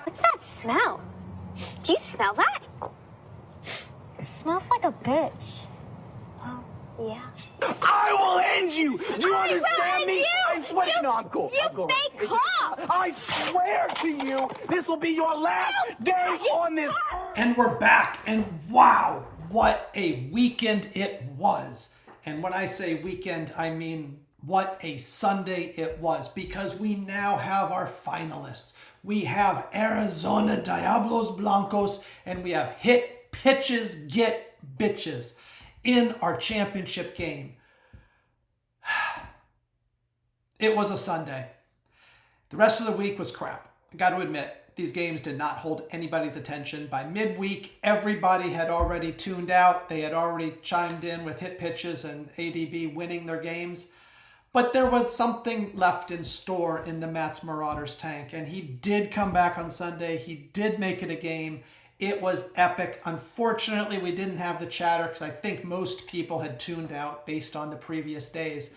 What's that smell? Do you smell that? It smells like a bitch. Oh, yeah. I will end you! Do you understand me? You! I swear. No, I'm cool. You I'm cool. fake cop! I swear to you, this will be your last day on this. And we're back, and wow, what a weekend it was. And when I say weekend, I mean what a Sunday it was, because we now have our finalists. We have Arizona Diablos Blancos, and we have hit pitches, get bitches in our championship game. It was a Sunday. The rest of the week was crap. I got to admit, these games did not hold anybody's attention. By midweek, everybody had already tuned out. They had already chimed in with hit pitches and ADB winning their games. But there was something left in store in the Mats Marauders tank, and he did come back on Sunday. He did make it a game. It was epic. Unfortunately, we didn't have the chatter because I think most people had tuned out based on the previous days.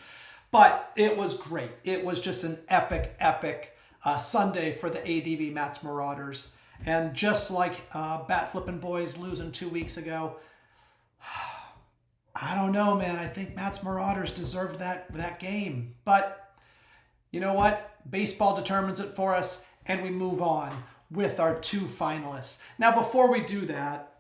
But it was great. It was just an epic Sunday for the ADB Mats Marauders. And just like Bat Flippin' Boys losing 2 weeks ago, I don't know, man. I think Mats Marauders deserved that game. But you know what? Baseball determines it for us, and we move on with our two finalists. Now, before we do that,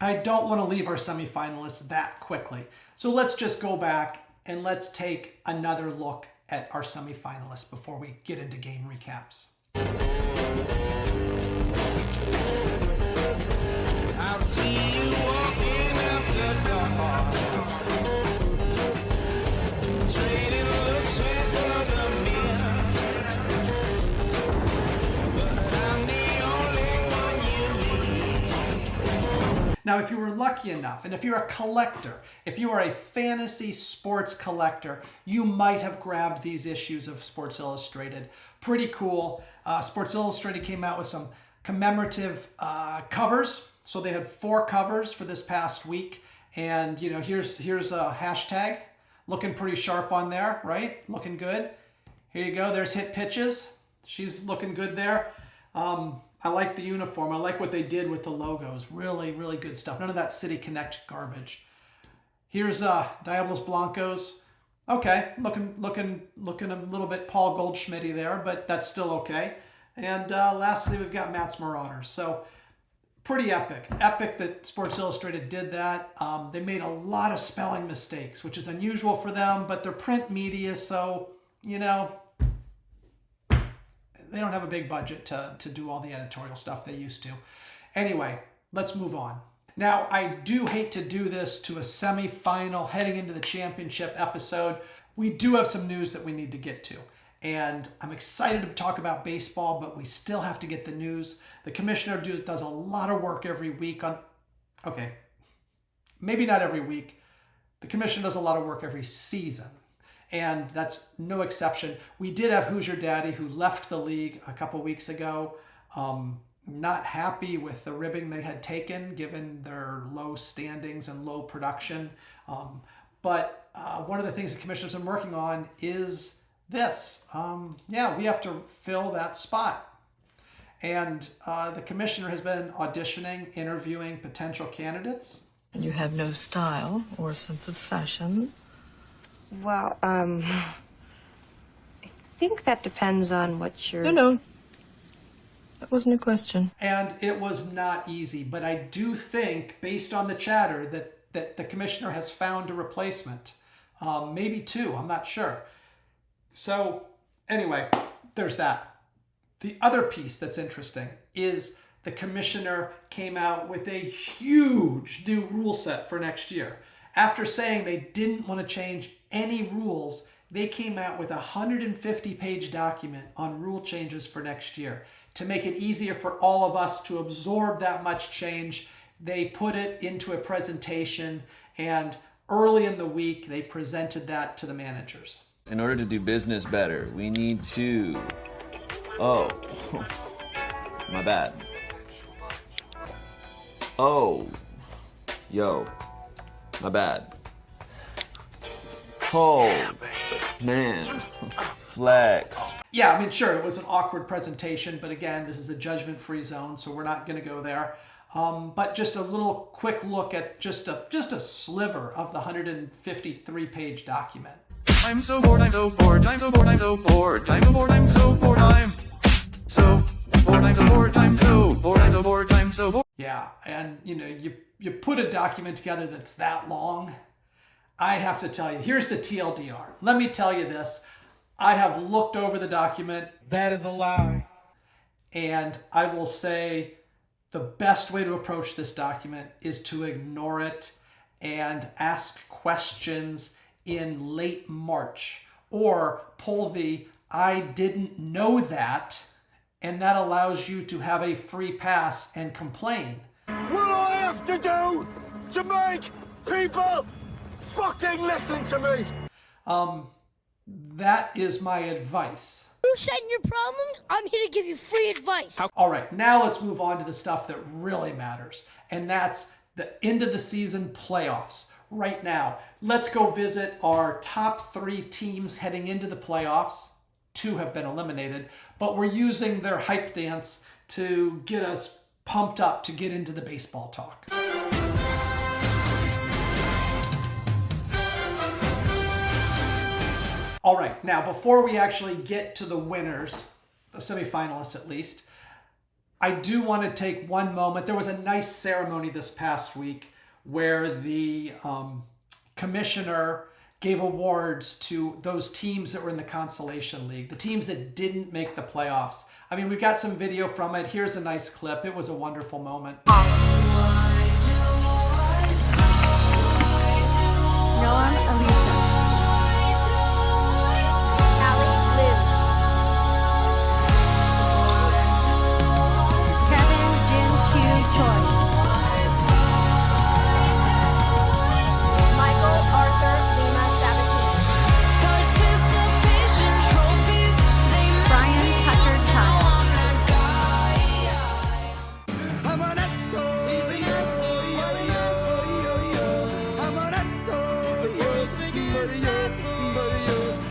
I don't want to leave our semifinalists that quickly. So let's just go back and let's take another look at our semifinalists before we get into game recaps. I'll see you walking after dark. Trading looks with the mirror. But I'm the only one you need. Now, if you were lucky enough, and if you're a collector, if you are a fantasy sports collector, you might have grabbed these issues of Sports Illustrated. Pretty cool. Sports Illustrated came out with some commemorative covers. So they had 4 covers for this past week. And, you know, here's a hashtag. Looking pretty sharp on there, right? Looking good. Here you go. There's Hit Pitches. She's looking good there. I like the uniform. I like what they did with the logos. Really, really good stuff. None of that City Connect garbage. Here's Diablos Blancos. Okay, looking a little bit Paul Goldschmidt-y there, but that's still okay. And lastly, we've got Mats Marauders. So pretty epic. Epic that Sports Illustrated did that. They made a lot of spelling mistakes, which is unusual for them, but they're print media, so, you know, they don't have a big budget to do all the editorial stuff they used to. Anyway, let's move on. Now, I do hate to do this to a semifinal heading into the championship episode. We do have some news that we need to get to. And I'm excited to talk about baseball, but we still have to get the news. The commissioner does a lot of work every week on... Okay, maybe not every week. The commissioner does a lot of work every season. And that's no exception. We did have Who's Your Daddy, who left the league a couple weeks ago. Not happy with the ribbing they had taken, given their low standings and low production. But one of the things the commissioner's been working on is this. Yeah, we have to fill that spot. And the commissioner has been auditioning, interviewing potential candidates. You have no style or sense of fashion. Well, I think that depends on what you're... No. That wasn't a question. And it was not easy, but I do think, based on the chatter, that the commissioner has found a replacement. Maybe 2, I'm not sure. So anyway, there's that. The other piece that's interesting is the commissioner came out with a huge new rule set for next year. After saying they didn't want to change any rules, they came out with a 150-page document on rule changes for next year. To make it easier for all of us to absorb that much change, they put it into a presentation, and early in the week, they presented that to the managers. In order to do business better, we need to... Oh, my bad. Oh, yo, my bad. Oh, man, flex. Yeah, I mean, sure, it was an awkward presentation, but again, this is a judgment-free zone, so we're not going to go there. But just a little quick look at just a sliver of the 153-page document. I'm so bored, I'm so bored, I'm so bored, I'm so bored, I'm so bored, I'm so bored, I'm so bored, I'm so bored, I'm so bored, I'm so bored, I'm so bored. Yeah, and you know, you put a document together that's that long, I have to tell you, here's the TLDR. Let me tell you this. I have looked over the document. That is a lie. And I will say the best way to approach this document is to ignore it and ask questions in late March, or pull the I didn't know that, and that allows you to have a free pass and complain. What do I have to do to make people fucking listen to me? That is my advice. You said your problems? I'm here to give you free advice. All right, now let's move on to the stuff that really matters, and that's the end of the season playoffs. Right now, let's go visit our top 3 teams heading into the playoffs. 2 have been eliminated, but we're using their hype dance to get us pumped up to get into the baseball talk. All right, now before we actually get to the winners, the semifinalists at least, I do want to take one moment. There was a nice ceremony this past week where the commissioner gave awards to those teams that were in the Consolation League, the teams that didn't make the playoffs. I mean, we've got some video from it. Here's a nice clip. It was a wonderful moment. Noam, Alicia. Allie, Liz. Kevin, Jim, Q, Troy. Michael, Arthur, Lena, Sabatini. Brian, Tucker, Child.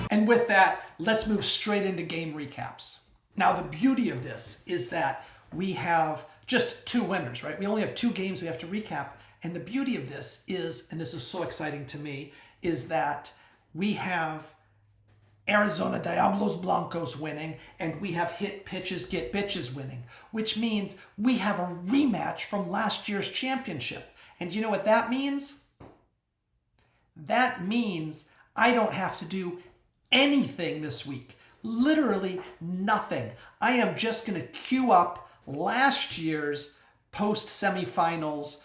And with that, let's move straight into game recaps. Now, the beauty of this is that we have just 2 winners, right? We only have 2 games we have to recap. And the beauty of this is, and this is so exciting to me, is that we have Arizona Diablos Blancos winning, and we have Hit Pitches Get Bitches winning, which means we have a rematch from last year's championship. And you know what that means? That means I don't have to do anything this week. Literally nothing. I am just going to queue up last year's post-semifinals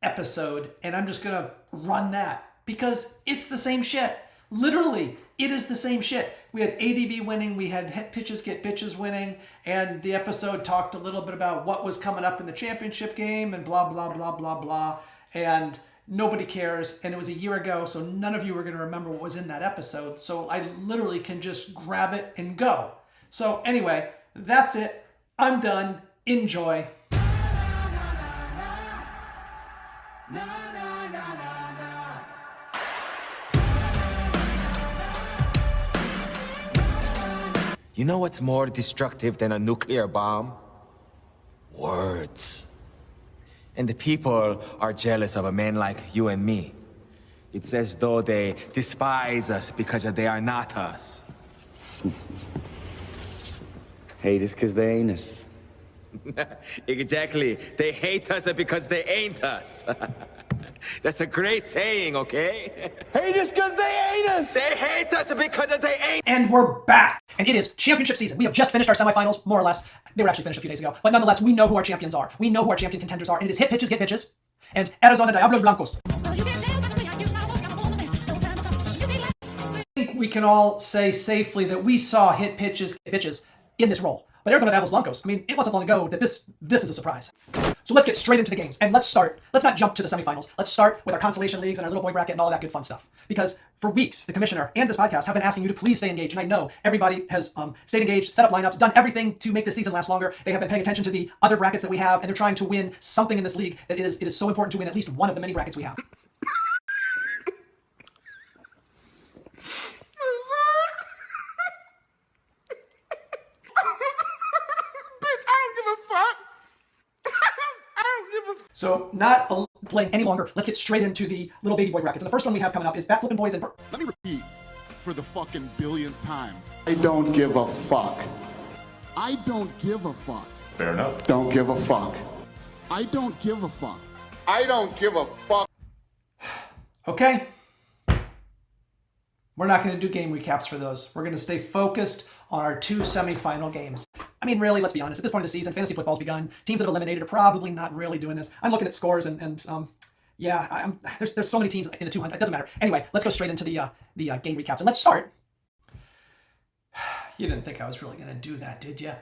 episode, and I'm just going to run that because it's the same shit. Literally, it is the same shit. We had ADB winning, we had Hit Pitches Get Bitches winning, and the episode talked a little bit about what was coming up in the championship game and blah, blah, blah, blah, blah. And nobody cares, and it was a year ago, so none of you are going to remember what was in that episode, so I literally can just grab it and go. So anyway, that's it. I'm done. Enjoy. You know what's more destructive than a nuclear bomb? Words. And the people are jealous of a man like you and me. It's as though they despise us because they are not us. Hate us because they ain't us. Exactly. They hate us because they ain't us. That's a great saying, okay? Hate us because they ain't us! They hate us because they ain't. And we're back. And it is championship season. We have just finished our semifinals, more or less. They were actually finished a few days ago. But nonetheless, we know who our champions are. We know who our champion contenders are. And it is Hit Pitches Get Bitches and Arizona Diablos Blancos. I think we can all say safely that we saw Hit Pitches Get Bitches in this role. But Arizona Diablos Blancos, I mean, it wasn't long ago that this is a surprise. So let's get straight into the games. And let's not jump to the semifinals. Let's start with our consolation leagues and our little boy bracket and all that good fun stuff. Because for weeks, the commissioner and this podcast have been asking you to please stay engaged. And I know everybody has stayed engaged, set up lineups, done everything to make this season last longer. They have been paying attention to the other brackets that we have, and they're trying to win something in this league that it is so important to win at least one of the many brackets we have. So not playing any longer, let's get straight into the little baby boy brackets. And the first one we have coming up is Bat Flippin' Boys and... Let me repeat for the fucking billionth time. I don't give a fuck. I don't give a fuck. Fair enough. Don't give a fuck. I don't give a fuck. I don't give a fuck. Okay. We're not going to do game recaps for those. We're going to stay focused on our 2 semifinal games. I mean, really, let's be honest. At this point of the season, fantasy football's begun. Teams that have eliminated are probably not really doing this. I'm looking at scores yeah, there's so many teams in the 200. It doesn't matter. Anyway, let's go straight into the game recaps. And let's start. You didn't think I was really going to do that, did you?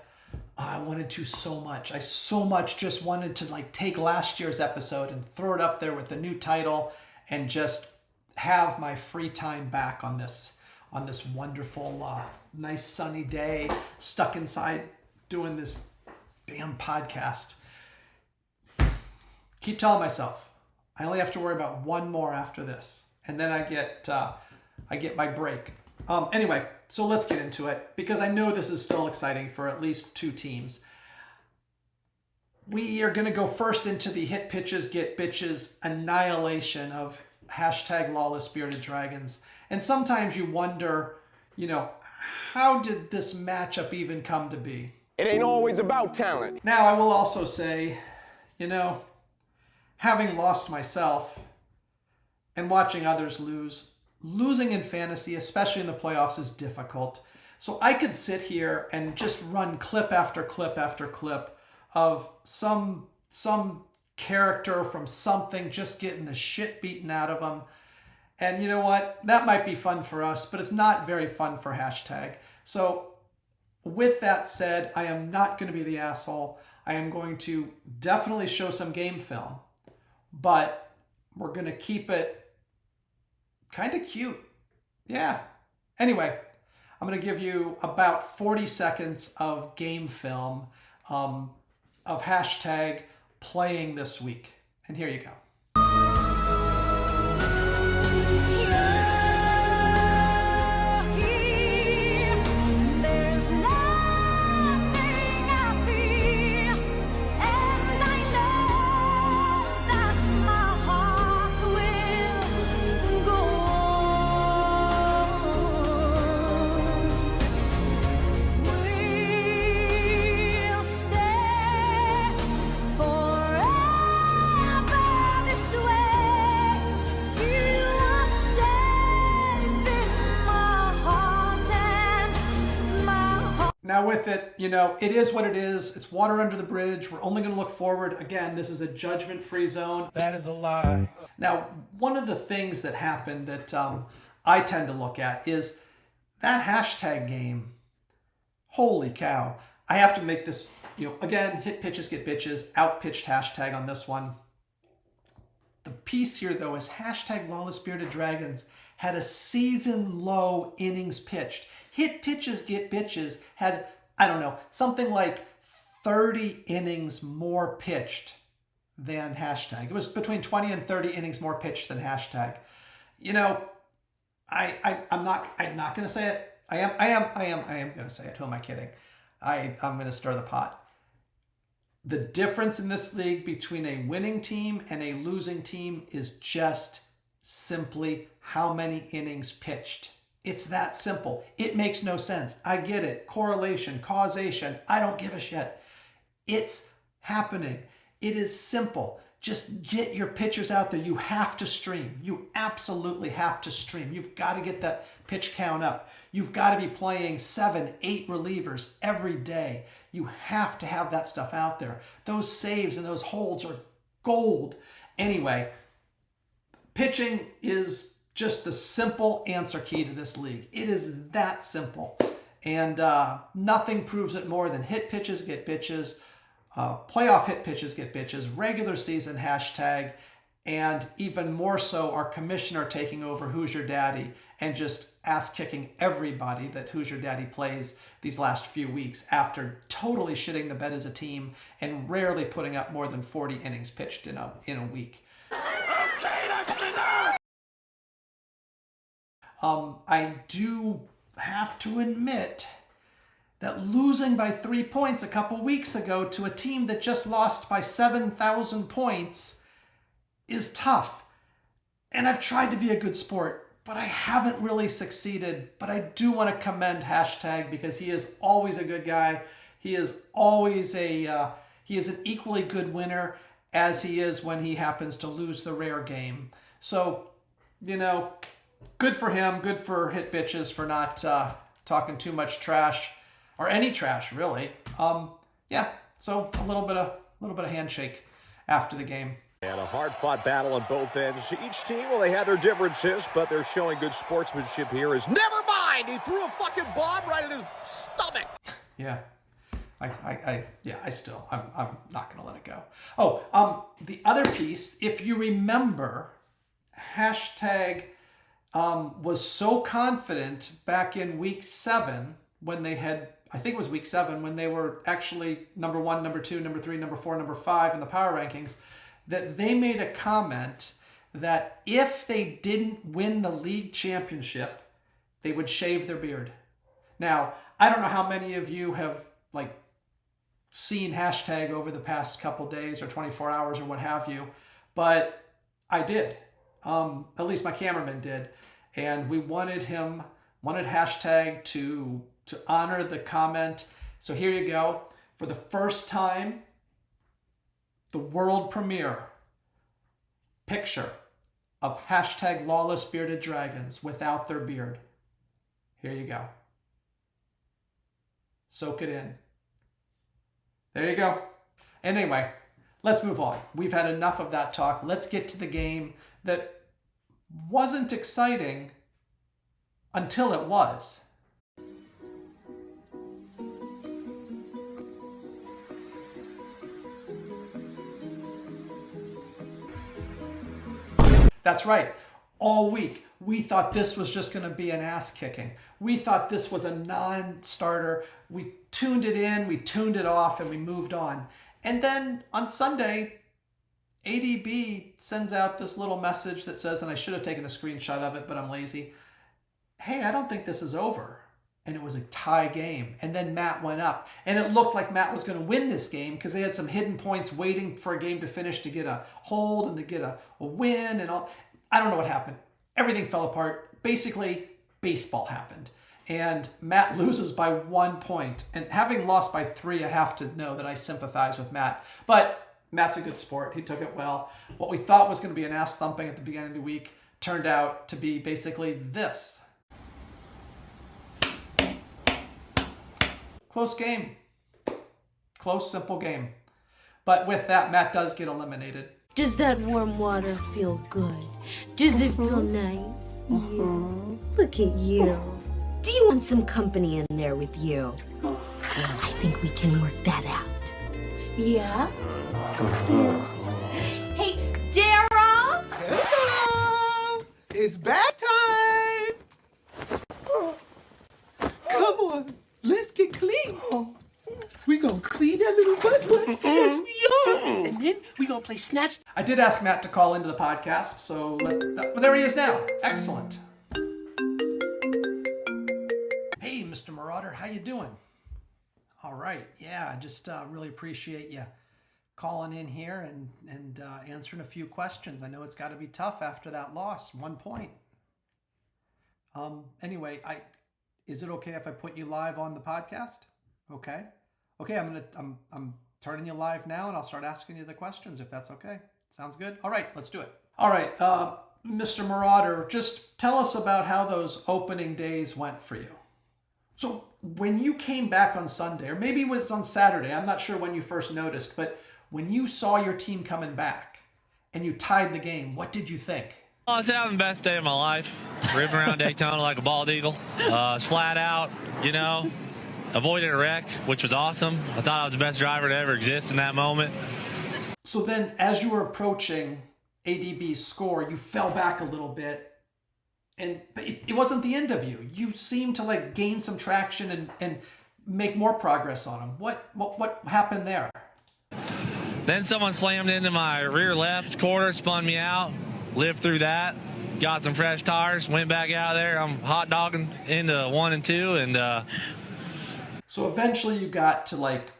I wanted to so much. I so much just wanted to like take last year's episode and throw it up there with the new title and just have my free time back on this wonderful, nice sunny day, stuck inside doing this damn podcast. Keep telling myself I only have to worry about one more after this, and then I get my break. Anyway, so let's get into it because I know this is still exciting for at least 2 teams. We are going to go first into the hit pitches, get bitches annihilation of hashtag Lawless Bearded Dragons. And sometimes you wonder, how did this matchup even come to be? It ain't always about talent. Now, I will also say, having lost myself and watching others losing in fantasy, especially in the playoffs, is difficult. So I could sit here and just run clip after clip after clip of some character from something just getting the shit beaten out of them. And you know what? That might be fun for us, but it's not very fun for hashtag. So with that said, I am not going to be the asshole. I am going to definitely show some game film, but we're going to keep it kind of cute. Yeah. Anyway, I'm going to give you about 40 seconds of game film of hashtag playing this week. And here you go. Now with it, it is what it is. It's water under the bridge. We're only going to look forward. Again, this is a judgment-free zone. That is a lie. Now, one of the things that happened that I tend to look at is that hashtag game. Holy cow. I have to make this, again, hit pitches, get bitches, out-pitched hashtag on this one. The piece here, though, is hashtag Lawless Bearded Dragons had a season-low innings pitched. Hit pitches, get bitches had, something like 30 innings more pitched than hashtag. It was between 20 and 30 innings more pitched than hashtag. I'm not going to say it. I am going to say it. Who am I kidding? I'm going to stir the pot. The difference in this league between a winning team and a losing team is just simply how many innings pitched. It's that simple. It makes no sense. I get it. Correlation, causation. I don't give a shit. It's happening. It is simple. Just get your pitchers out there. You have to stream. You absolutely have to stream. You've got to get that pitch count up. You've got to be playing 7, 8 relievers every day. You have to have that stuff out there. Those saves and those holds are gold. Anyway, pitching is just the simple answer key to this league. It is that simple. And nothing proves it more than hit pitches, get bitches, playoff hit pitches, get bitches, regular season hashtag, and even more so our commissioner taking over Who's Your Daddy and just ass-kicking everybody that Who's Your Daddy plays these last few weeks after totally shitting the bed as a team and rarely putting up more than 40 innings pitched in a week. Okay, that's enough! I do have to admit that losing by 3 points a couple weeks ago to a team that just lost by 7,000 points is tough. And I've tried to be a good sport, but I haven't really succeeded. But I do want to commend Hashtag because he is always a good guy. He is always he is an equally good winner as he is when he happens to lose the rare game. So, you know, good for him. Good for Hit Bitches for not talking too much trash, or any trash really. Yeah. So a little bit of handshake after the game. And a hard-fought battle on both ends. Each team, well, they had their differences, but they're showing good sportsmanship here. Is never mind. He threw a fucking bomb right in his stomach. Yeah. I'm not going to let it go. Oh, the other piece, if you remember, Hashtag was so confident back in week 7 when they had, I think it was week 7, when they were actually number 1, number 2, number 3, number 4, number 5 in the power rankings, that they made a comment that if they didn't win the league championship, they would shave their beard. Now, I don't know how many of you have seen Hashtag over the past couple days or 24 hours or what have you, but I did. At least my cameraman did. And we wanted Hashtag to honor the comment. So here you go. For the first time, the world premiere picture of Hashtag Lawless Bearded Dragons without their beard. Here you go. Soak it in. There you go. Anyway, let's move on. We've had enough of that talk. Let's get to the game that wasn't exciting until it was. That's right. All week, we thought this was just going to be an ass kicking. We thought this was a non-starter. We tuned it in, we tuned it off, and we moved on. And then on Sunday, ADB sends out this little message that says, and I should have taken a screenshot of it, but I'm lazy. Hey, I don't think this is over. And it was a tie game. And then Matt went up. And it looked like Matt was going to win this game because they had some hidden points waiting for a game to finish to get a hold and to get a win and all. I don't know what happened. Everything fell apart. Basically, baseball happened. And Matt loses by 1 point. And having lost by 3, I have to know that I sympathize with Matt. But Matt's a good sport. He took it well. What we thought was going to be an ass thumping at the beginning of the week turned out to be basically this. Close game. Close, simple game. But with that, Matt does get eliminated. Does that warm water feel good? Does it feel nice? Yeah. Look at you. Do you want some company in there with you? I think we can work that out. Yeah? Hey, Daryl! Hello! It's bath time! Come on, let's get clean. We gonna clean that little butt. Yes, we are. And then we gonna play snatch. I did ask Matt to call into the podcast, so well, there he is now. Excellent. Hey, Mr. Marauder, how you doing? All right, yeah, I just really appreciate you calling in here and answering a few questions. I know it's got to be tough after that loss, 1 point. Anyway, is it okay if I put you live on the podcast? Okay. Okay, I'm turning you live now, and I'll start asking you the questions if that's okay. Sounds good? All right, let's do it. All right, Mr. Marauder, just tell us about how those opening days went for you. So when you came back on Sunday, or maybe it was on Saturday, I'm not sure when you first noticed, but when you saw your team coming back and you tied the game, what did you think? I was having the best day of my life, ripping around Daytona like a bald eagle. I was flat out, avoided a wreck, which was awesome. I thought I was the best driver to ever exist in that moment. So then as you were approaching ADB's score, you fell back a little bit. But it wasn't the end of you. You seemed to gain some traction and make more progress on him. What happened there? Then someone slammed into my rear left quarter, spun me out, lived through that, got some fresh tires, went back out there. I'm hot dogging into 1 and 2, and So eventually you got to like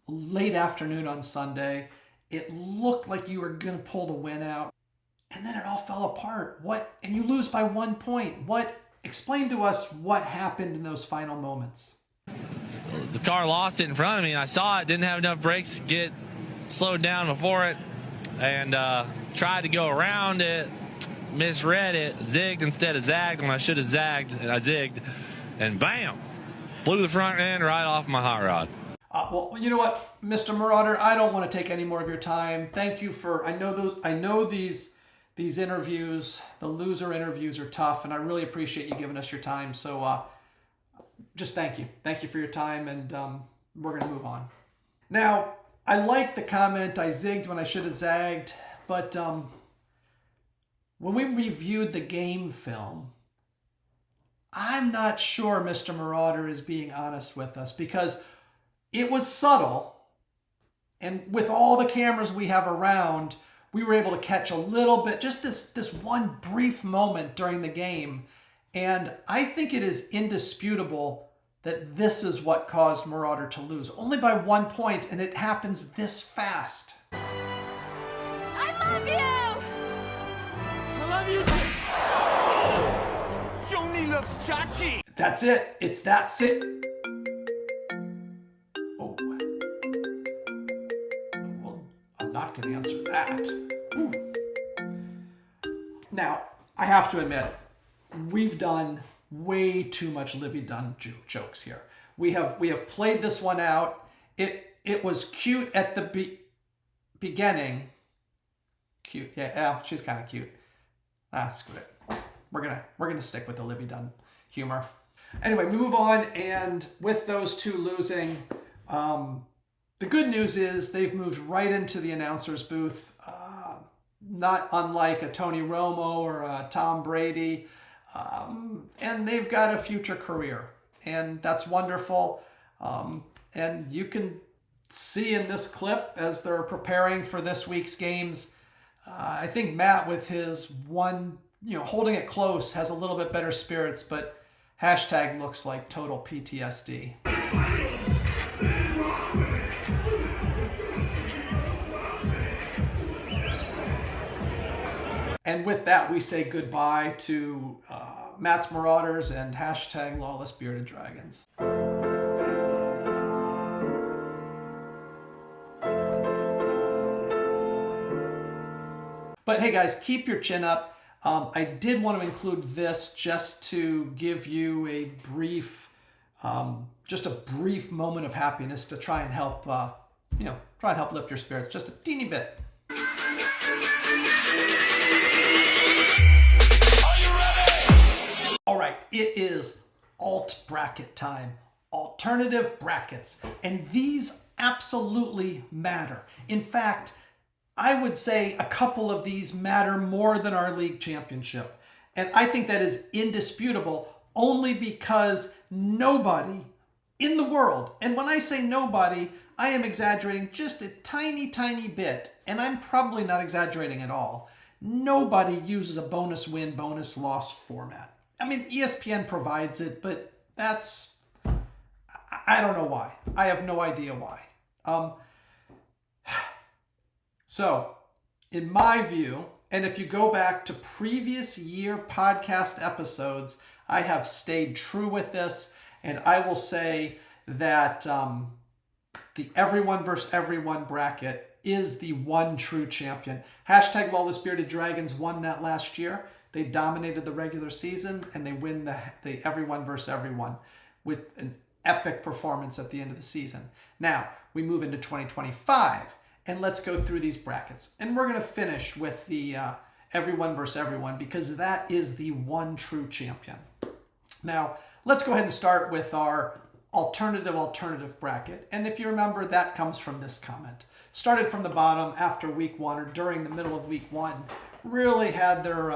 late afternoon on Sunday. It looked like you were going to pull the win out. And then it all fell apart. What? And you lose by 1 point. What? Explain to us what happened in those final moments. The car lost it in front of me, and I saw it. Didn't have enough brakes to get slowed down before it, and tried to go around it. Misread it. Zigged instead of zagged when I should have zagged, and I zigged. And bam! Blew the front end right off my hot rod. Well, you know what, Mr. Marauder, I don't want to take any more of your time. Thank you for. I know these interviews, the loser interviews are tough, and I really appreciate you giving us your time. So just thank you. Thank you for your time, and we're going to move on. Now, I like the comment, I zigged when I should have zagged, but when we reviewed the game film, I'm not sure Mr. Marauder is being honest with us, because it was subtle, and with all the cameras we have around, we were able to catch a little bit, just this one brief moment during the game. And I think it is indisputable that this is what caused Marauder to lose. Only by 1 point, and it happens this fast. I love you! I love you too! Joni loves Chachi! That's it. It's that sit. Oh. Well, I'm not going to answer that. Ooh. Now, I have to admit, we've done way too much Livy Dunn jokes here. We have played this one out. It was cute at the beginning. Cute, yeah, she's kind of cute. Screw it. We're gonna stick with the Livy Dunn humor. Anyway, we move on, and with those two losing, the good news is they've moved right into the announcer's booth. Not unlike a Tony Romo or a Tom Brady. And they've got a future career, and that's wonderful. And you can see in this clip as they're preparing for this week's games, I think Matt, with his one, holding it close, has a little bit better spirits, but hashtag looks like total PTSD. And with that, we say goodbye to Matt's Marauders and hashtag Lawless Bearded Dragons. But hey guys, keep your chin up. I did want to include this just to give you a brief, just a brief moment of happiness to try and help, lift your spirits just a teeny bit. All right, it is alt bracket time, alternative brackets, and these absolutely matter. In fact, I would say a couple of these matter more than our league championship. And I think that is indisputable only because nobody in the world, and when I say nobody, I am exaggerating just a tiny, tiny bit, and I'm probably not exaggerating at all. Nobody uses a bonus win, bonus loss format. I mean, ESPN provides it, but I don't know why. I have no idea why. So, in my view, and if you go back to previous year podcast episodes, I have stayed true with this, and I will say that the everyone versus everyone bracket is the one true champion. Hashtag Lawless Bearded Dragons won that last year. They dominated the regular season, and they win the everyone versus everyone with an epic performance at the end of the season. Now, we move into 2025, and let's go through these brackets. And we're going to finish with the everyone versus everyone, because that is the one true champion. Now, let's go ahead and start with our alternative bracket. And if you remember, that comes from this comment. Started from the bottom after week one, or during the middle of week one, really had their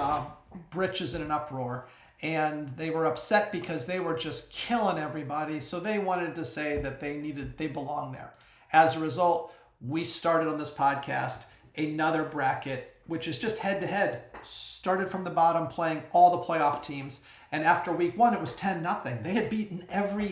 britches in an uproar, and they were upset because they were just killing everybody, so they wanted to say that they belong there. As a result, we started on this podcast another bracket, which is just head to head. Started from the bottom, playing all the playoff teams, And after week 1, it was 10-0. They had beaten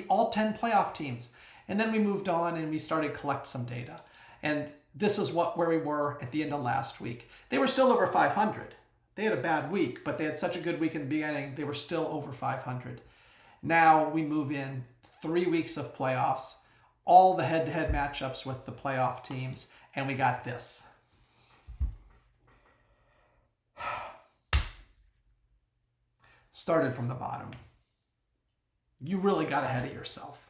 all 10 playoff teams. And then we moved on and we started to collect some data. And this is where we were at the end of last week. They were still over 500. They had a bad week, but they had such a good week in the beginning, they were still over 500. Now we move in 3 weeks of playoffs, all the head-to-head matchups with the playoff teams, and we got this. Started from the bottom. You really got ahead of yourself.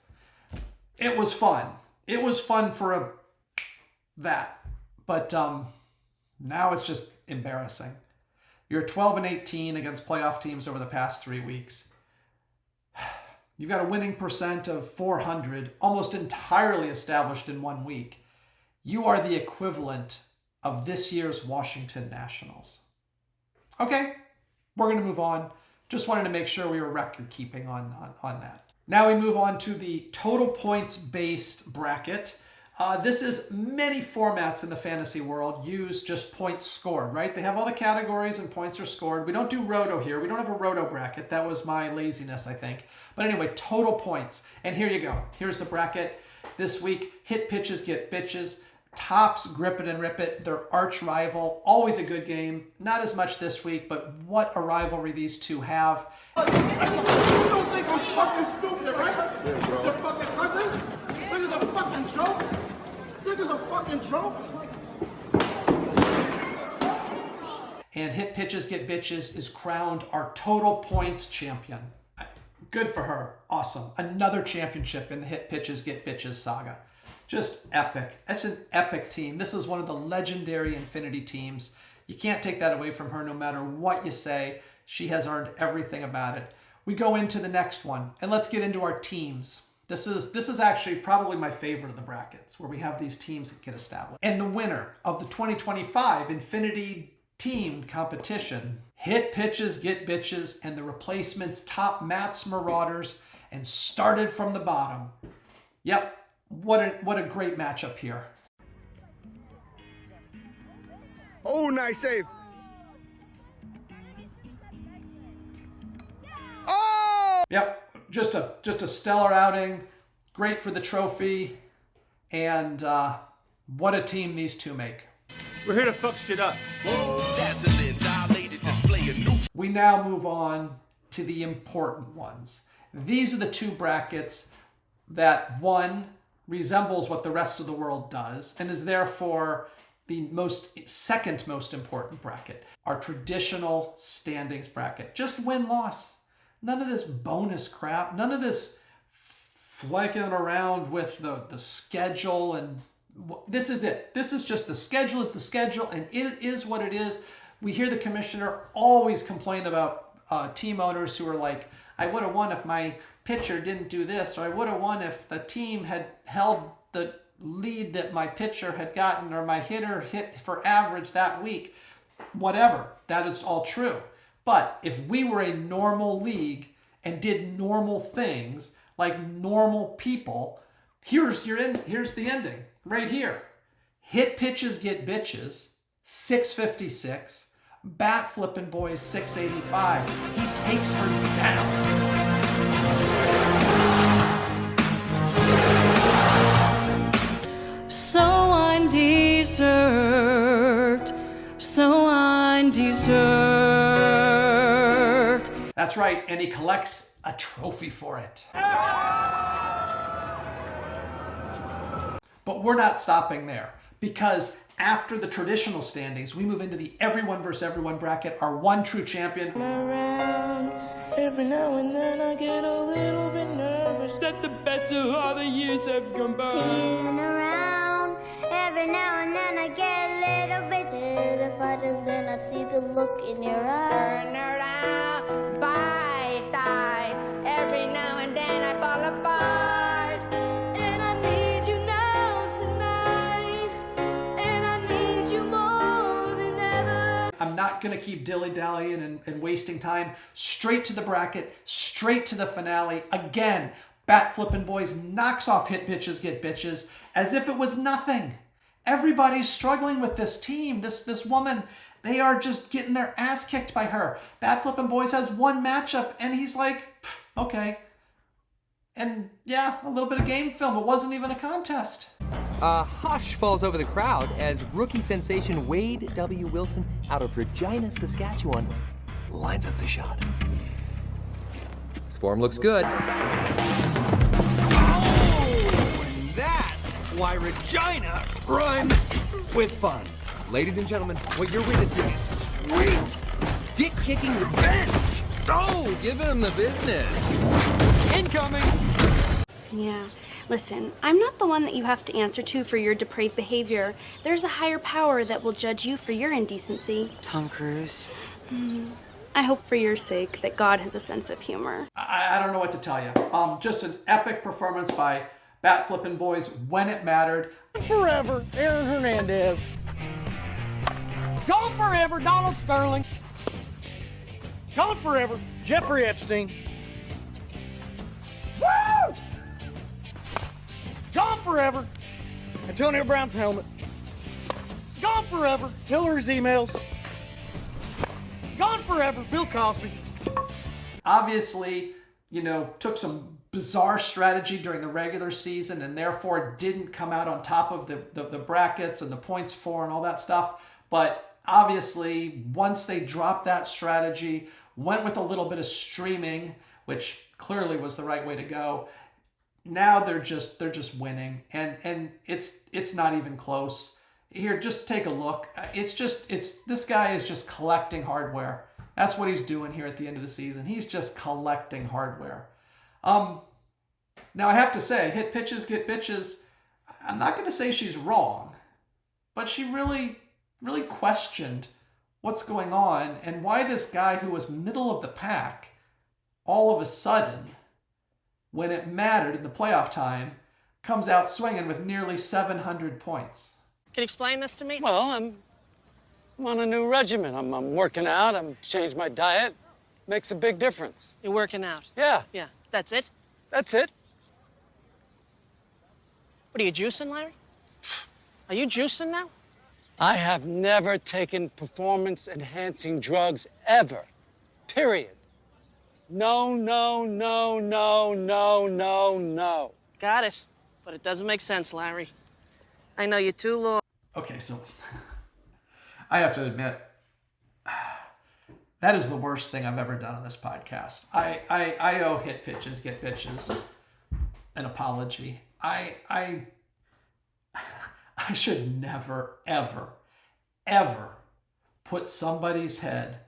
It was fun. It was fun for that. But now it's just embarrassing. You're 12-18 against playoff teams over the past 3 weeks. You've got a winning percent of 400, almost entirely established in 1 week. You are the equivalent of this year's Washington Nationals. Okay, we're going to move on. Just wanted to make sure we were record keeping on that. Now we move on to the total points-based bracket. This is many formats in the fantasy world use just points scored, right? They have all the categories and points are scored. We don't do roto here. We don't have a roto bracket. That was my laziness, I think. But anyway, total points. And here you go. Here's the bracket. This week, hit pitches get bitches. Tops, grip it and rip it. Their arch rival. Always a good game. Not as much this week, but what a rivalry these two have. You don't think I'm fucking stupid, right? This your fucking cousin? This is a fucking joke? This is a fucking joke? And Hit Pitches Get Bitches is crowned our total points champion. Good for her. Awesome. Another championship in the Hit Pitches Get Bitches saga. Just epic. It's an epic team. This is one of the legendary Infinity teams. You can't take that away from her no matter what you say. She has earned everything about it. We go into the next one, and let's get into our teams. This is actually probably my favorite of the brackets, where we have these teams that get established. And the winner of the 2025 Infinity Team competition, Hit Pitches Get Bitches, and the replacements Top Mats Marauders, and started from the bottom. Yep, what a great matchup here. Oh, nice save. Oh! Yep, just a stellar outing. Great for the trophy. And what a team these two make. We're here to fuck shit up. We now move on to the important ones. These are the two brackets that one resembles what the rest of the world does and is therefore the second most important bracket. Our traditional standings bracket. Just win-loss. None of this bonus crap. None of this flanking around with the schedule. And this is it. This is just the schedule is the schedule, and it is what it is. We hear the commissioner always complain about team owners who are like, I would have won if my pitcher didn't do this, or I would have won if the team had held the lead that my pitcher had gotten, or my hitter hit for average that week. Whatever. That is all true. But if we were a normal league and did normal things like normal people, here's the ending right here. Hit Pitches Get Bitches, 656. Bat Flippin' Boys, 685. He takes her down. So undeserved, so undeserved. That's right, and he collects a trophy for it. But we're not stopping there, because after the traditional standings, we move into the everyone versus everyone bracket, our one true champion. Every now and then I get a little bit nervous that the best of all the years have gone by. Turn around. Every now and then I get a little bit terrified, and then I see the look in your eyes. Turn around, bite eyes. Every now and then I fall apart. And I need you now tonight. And I need you more than ever. I'm not going to keep dilly-dallying and wasting time. Straight to the bracket, straight to the finale. Again, Bat Flippin' Boys knocks off Hit Pitches Get Bitches as if it was nothing. Everybody's struggling with this team. This woman, They are just getting their ass kicked by her. Bad Flippin' Boys has one matchup, and he's like, okay. And yeah, a little bit of game film. It wasn't even a contest. A hush falls over the crowd as rookie sensation Wade W. Wilson out of Regina, Saskatchewan lines up the shot. His form looks good. Oh, and that's why Regina rhymes with fun. Ladies and gentlemen, what you're witnessing is sweet dick-kicking revenge. Oh, give him the business. Incoming. Yeah. Listen, I'm not the one that you have to answer to for your depraved behavior. There's a higher power that will judge you for your indecency. Tom Cruise. I hope for your sake that God has a sense of humor. I don't know what to tell you. Just an epic performance by Bat Flippin' Boys when it mattered. Forever, Aaron Hernandez. Gone forever, Donald Sterling. Gone forever, Jeffrey Epstein. Woo! Gone forever, Antonio Brown's helmet. Gone forever, Hillary's emails. Gone forever, Bill Cosby. Obviously, took some bizarre strategy during the regular season and therefore didn't come out on top of the brackets and the points for and all that stuff. But obviously, once they dropped that strategy, went with a little bit of streaming, which clearly was the right way to go. Now they're just winning, and it's not even close. Here, just take a look. This guy is just collecting hardware. That's what he's doing here at the end of the season. He's just collecting hardware. Now I have to say, hit pitches, get bitches. I'm not going to say she's wrong, but she really questioned what's going on and why this guy who was middle of the pack all of a sudden, when it mattered in the playoff time, comes out swinging with nearly 700 points. Can you explain this to me? Well, I'm on a new regimen. I'm working out. I'm changed my diet. Makes a big difference. You're working out? Yeah. Yeah. That's it? That's it. What are you juicing, Larry? Are you juicing now? I have never taken performance-enhancing drugs ever. Period. No, no, no, no, no, no, no. Got it. But it doesn't make sense, Larry. I know you too long. Okay, so I have to admit, that is the worst thing I've ever done on this podcast. I owe hit pitches, get bitches an apology. I should never, ever, ever put somebody's head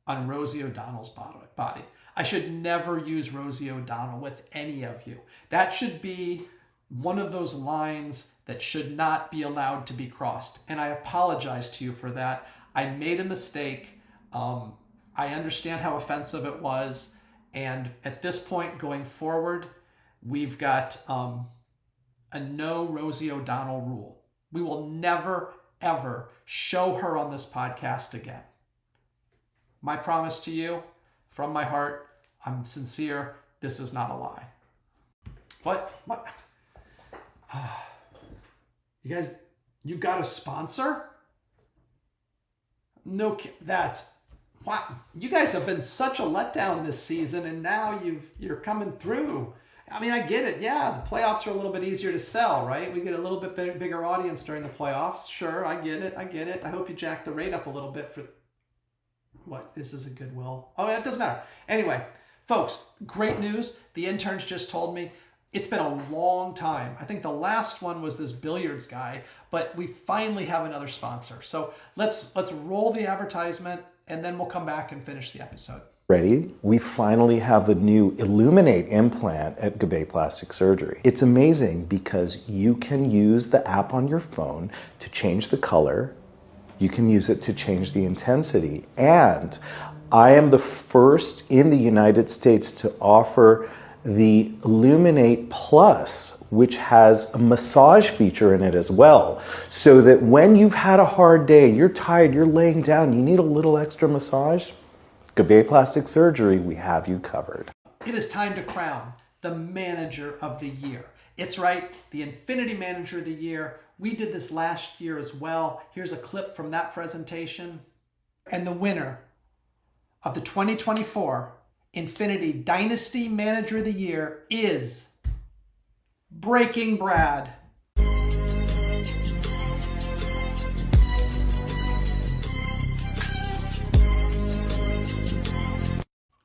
on Rosie O'Donnell's body. I should never use Rosie O'Donnell with any of you. That should be one of those lines that should not be allowed to be crossed. And I apologize to you for that. I made a mistake. I understand how offensive it was. And at this point going forward, we've got a no Rosie O'Donnell rule. We will never, ever show her on this podcast again. My promise to you, from my heart, I'm sincere. This is not a lie. What? You guys, you got a sponsor? No, that's wow. You guys have been such a letdown this season, and now you're coming through. I mean, I get it. Yeah, the playoffs are a little bit easier to sell, right? We get a little bit bigger audience during the playoffs. Sure, I get it. I hope you jack the rate up a little bit for what? This is a goodwill. Oh, it doesn't matter. Anyway, folks, great news. The interns just told me it's been a long time. I think the last one was this billiards guy, but we finally have another sponsor. So let's roll the advertisement, and then we'll come back and finish the episode. Ready? We finally have the new Illuminate implant at Gabbay Plastic Surgery. It's amazing because you can use the app on your phone to change the color. You can use it to change the intensity. And I am the first in the United States to offer the Illuminate Plus, which has a massage feature in it as well. So that when you've had a hard day, you're tired, you're laying down, you need a little extra massage, Gabbay Plastic Surgery, we have you covered. It is time to crown the Manager of the Year. It's right, the Infinity Manager of the Year. We did this last year as well. Here's a clip from that presentation. And the winner of the 2024 Infinity Dynasty Manager of the Year is Breaking Brad.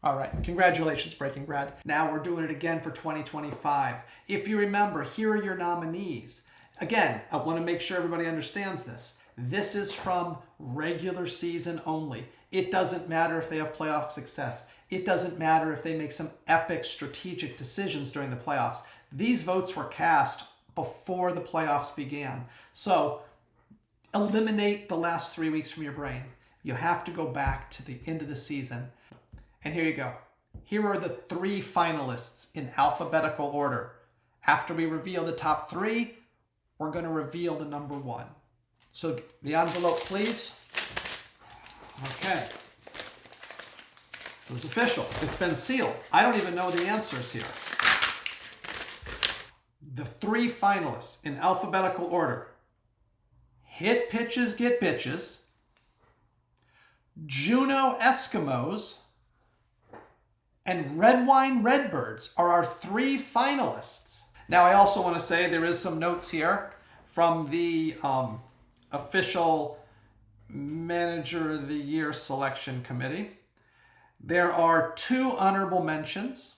All right, congratulations, Breaking Brad. Now we're doing it again for 2025. If you remember, here are your nominees. Again, I want to make sure everybody understands this. This is from regular season only. It doesn't matter if they have playoff success. It doesn't matter if they make some epic strategic decisions during the playoffs. These votes were cast before the playoffs began. So eliminate the last 3 weeks from your brain. You have to go back to the end of the season. And here you go. Here are the 3 finalists in alphabetical order. After we reveal the top 3, we're going to reveal the number 1. So the envelope, please. Okay. So it's official. It's been sealed. I don't even know the answers here. The 3 finalists in alphabetical order. Hit Pitches, Get Bitches. Juno Eskimos. And Red Wine Redbirds are our 3 finalists. Now, I also want to say there is some notes here from the official Manager of the Year selection committee. There are 2 honorable mentions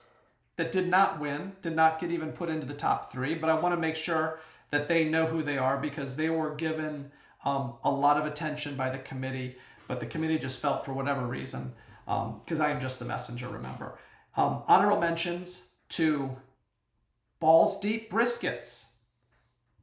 that did not win, did not get even put into the top 3, but I want to make sure that they know who they are because they were given a lot of attention by the committee, but the committee just felt for whatever reason, because I am just the messenger, remember. Honorable mentions to Balls Deep Briskets.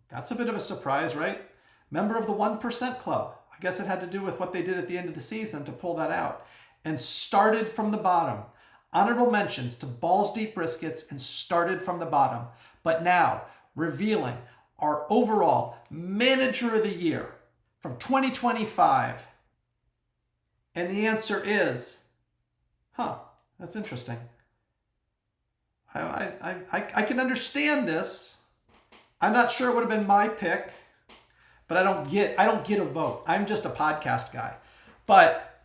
That's a bit of a surprise, right? Member of the 1% Club. I guess it had to do with what they did at the end of the season to pull that out. And Started from the Bottom. Honorable mentions to Balls Deep Briskets and Started from the Bottom. But now, revealing our overall Manager of the Year from 2025. And the answer is, that's interesting. I can understand this. I'm not sure it would have been my pick, but I don't get a vote. I'm just a podcast guy. But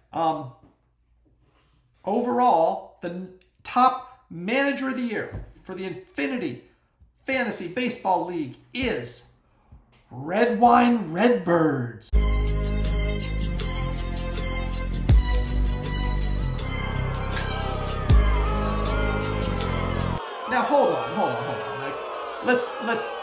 overall, the top Manager of the Year for the Infinity Fantasy Baseball League is Red Wine Redbirds. Now hold on. Like, let's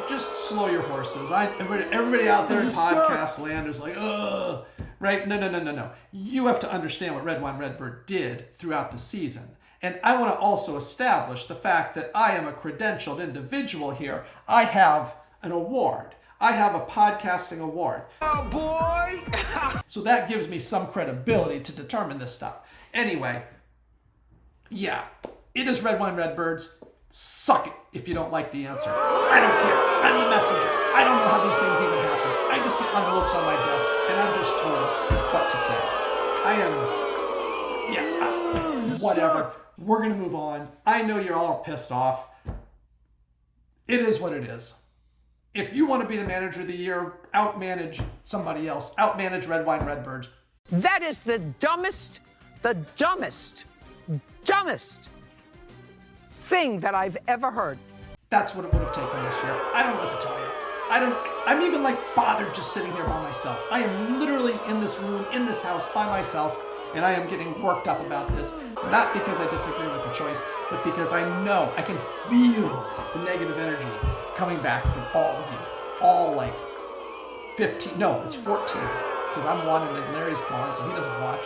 just slow your horses. Everybody out there in podcast land is like, ugh, right? No. You have to understand what Red Wine Redbird did throughout the season. And I want to also establish the fact that I am a credentialed individual here. I have an award. I have a podcasting award. Oh boy! So that gives me some credibility to determine this stuff. Anyway, yeah, it is Red Wine Redbirds. Suck it if you don't like the answer. I don't care. I'm the messenger. I don't know how these things even happen. I just get envelopes on my desk and I'm just told what to say. Whatever. We're going to move on. I know you're all pissed off. It is what it is. If you want to be the Manager of the Year, outmanage somebody else. Outmanage Red Wine Redbirds. That is the dumbest thing that I've ever heard. That's what it would have taken this year. I don't know what to tell you. I'm even like bothered just sitting here by myself. I am literally in this room, in this house by myself, and I am getting worked up about this. Not because I disagree with the choice, but because I know, I can feel the negative energy coming back from all of you. All like 15, no, it's 14. Because I'm one and Larry's gone, so he doesn't watch.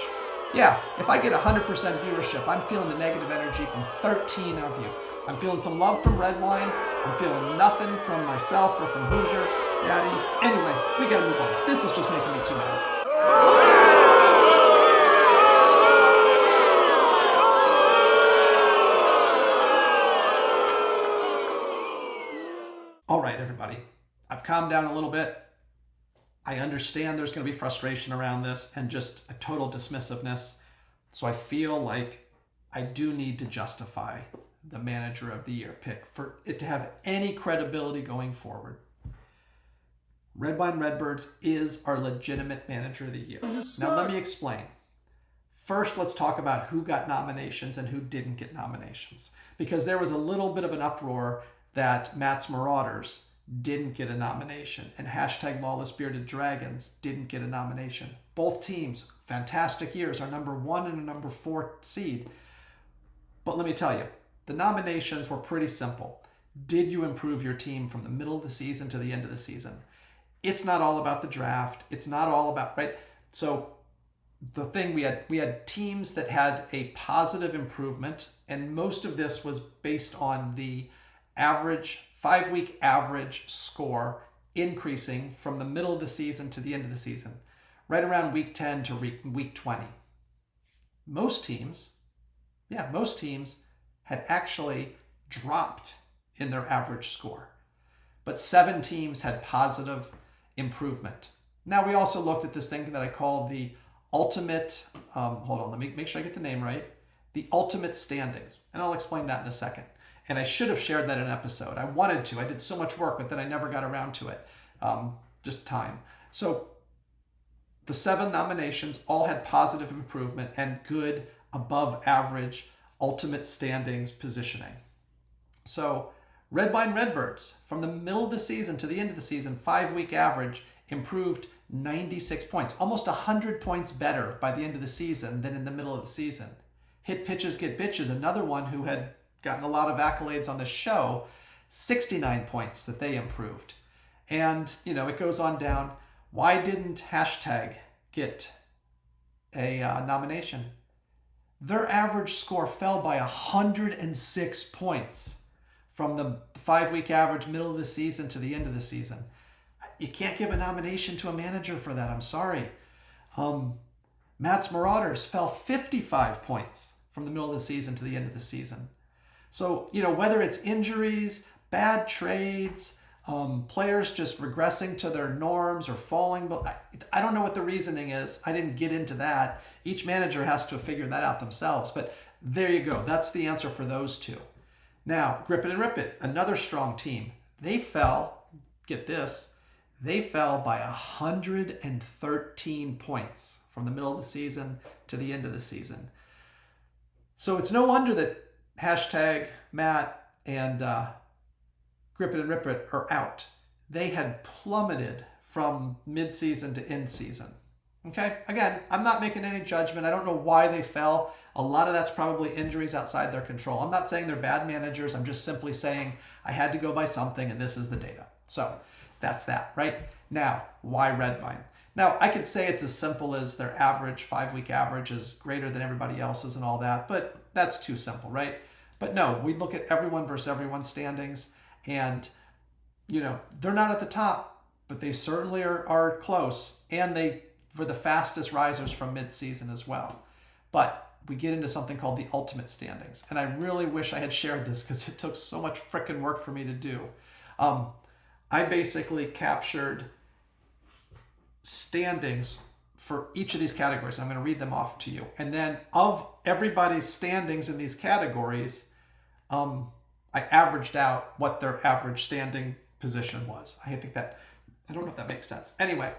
Yeah, if I get 100% viewership, I'm feeling the negative energy from 13 of you. I'm feeling some love from Red Wine. I'm feeling nothing from myself or from Hoosier, Daddy. Anyway, we gotta move on. This is just making me too mad. All right, everybody. I've calmed down a little bit. I understand there's going to be frustration around this and just a total dismissiveness. So I feel like I do need to justify the Manager of the Year pick for it to have any credibility going forward. Red Wine Redbirds is our legitimate manager of the year. Now let me explain. First, let's talk about who got nominations and who didn't get nominations. Because there was a little bit of an uproar that Matt's Marauders didn't get a nomination and hashtag Lawless Bearded Dragons didn't get a nomination. Both teams, fantastic years, are number 1 and a number 4 seed. But let me tell you, the nominations were pretty simple. Did you improve your team from the middle of the season to the end of the season? It's not all about the draft. It's not all about, right? So the thing, we had teams that had a positive improvement, and most of this was based on the average 5-week average score increasing from the middle of the season to the end of the season, right around week 10 to week 20. Most teams had actually dropped in their average score, but 7 teams had positive improvement. Now, we also looked at this thing that I call the ultimate, hold on, let me make sure I get the name right, the ultimate standings, and I'll explain that in a second. And I should have shared that in an episode. I wanted to. I did so much work, but then I never got around to it. Just time. So the 7 nominations all had positive improvement and good above average ultimate standings positioning. So Red Wine Redbirds, from the middle of the season to the end of the season, 5-week average improved 96 points, almost 100 points better by the end of the season than in the middle of the season. Hit Pitches Get Bitches, another one who had gotten a lot of accolades on the show, 69 points that they improved. And, it goes on down. Why didn't hashtag get a nomination? Their average score fell by 106 points from the 5-week average middle of the season to the end of the season. You can't give a nomination to a manager for that. I'm sorry. Matt's Marauders fell 55 points from the middle of the season to the end of the season. So, whether it's injuries, bad trades, players just regressing to their norms or falling, I don't know what the reasoning is. I didn't get into that. Each manager has to figure that out themselves. But there you go. That's the answer for those 2. Now, Grip It and Rip It, another strong team. They fell, get this, they fell by 113 points from the middle of the season to the end of the season. So it's no wonder that hashtag Matt and Grip It and Rip It are out. They had plummeted from mid-season to end season. Okay, again, I'm not making any judgment. I don't know why they fell. A lot of that's probably injuries outside their control. I'm not saying they're bad managers. I'm just simply saying I had to go by something, and this is the data. So that's that, right? Now, why Red Wine? Now, I could say it's as simple as their average 5-week average is greater than everybody else's and all that, but that's too simple, right? But no, we look at everyone versus everyone standings, and, they're not at the top, but they certainly are close, and they were the fastest risers from mid-season as well. But we get into something called the ultimate standings, and I really wish I had shared this because it took so much frickin' work for me to do. I basically captured standings for each of these categories. I'm going to read them off to you. And then of everybody's standings in these categories, I averaged out what their average standing position was. I don't know if that makes sense. Anyway,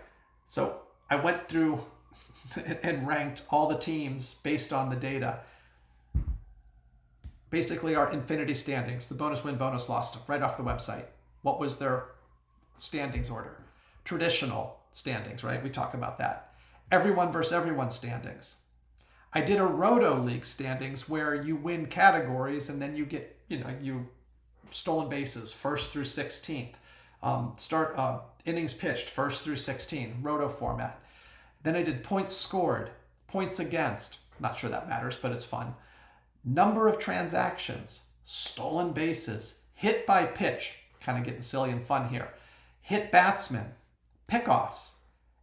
so I went through and ranked all the teams based on the data. Basically our infinity standings, the bonus win, bonus loss stuff, right off the website. What was their standings order? Traditional standings, right? We talk about that. Everyone versus everyone standings. I did a Roto League standings where you win categories and then you get, you stolen bases, 1st through 16th. Innings pitched, 1st through 16, Roto format. Then I did points scored, points against, not sure that matters, but it's fun. Number of transactions, stolen bases, hit by pitch, kind of getting silly and fun here, hit batsmen, pickoffs,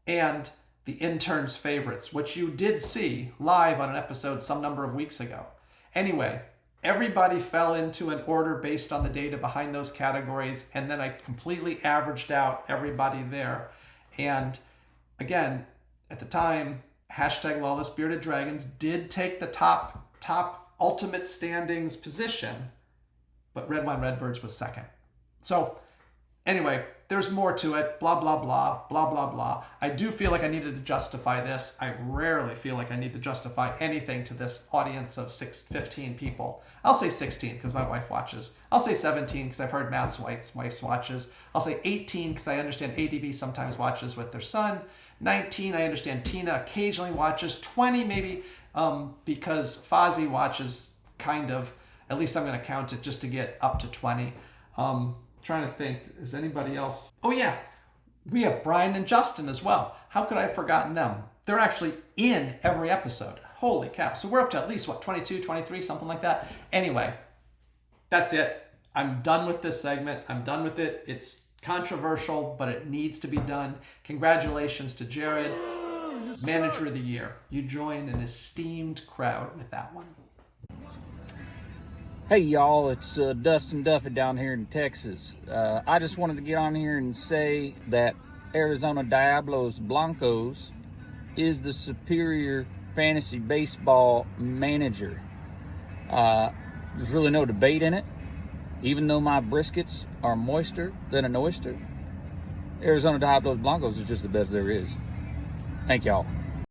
and the intern's favorites, which you did see live on an episode some number of weeks ago. Anyway, everybody fell into an order based on the data behind those categories, and then I completely averaged out everybody there. And again, at the time, hashtag Lawless Bearded Dragons did take the top ultimate standings position, but Red Wine Redbirds was second. So anyway, there's more to it, blah, blah, blah, blah, blah, blah. I do feel like I needed to justify this. I rarely feel like I need to justify anything to this audience of 15 people. I'll say 16 because my wife watches. I'll say 17 because I've heard Matt's wife's watches. I'll say 18 because I understand ADB sometimes watches with their son. 19, I understand Tina occasionally watches. 20 maybe because Fozzie watches kind of. At least I'm going to count it just to get up to 20. Trying to think, is anybody else? Oh yeah, we have Brian and Justin as well. How could I have forgotten them? They're actually in every episode. Holy cow. So we're up to at least, what, 22, 23, something like that? Anyway, that's it. I'm done with this segment. I'm done with it. It's controversial, but it needs to be done. Congratulations to Jared, Manager of the Year. You join an esteemed crowd with that one. Hey y'all, it's Dustin Duffy down here in Texas. I just wanted to get on here and say that Arizona Diablos Blancos is the superior fantasy baseball manager. There's really no debate in it. Even though my briskets are moister than an oyster, Arizona Diablos Blancos is just the best there is. Thank y'all.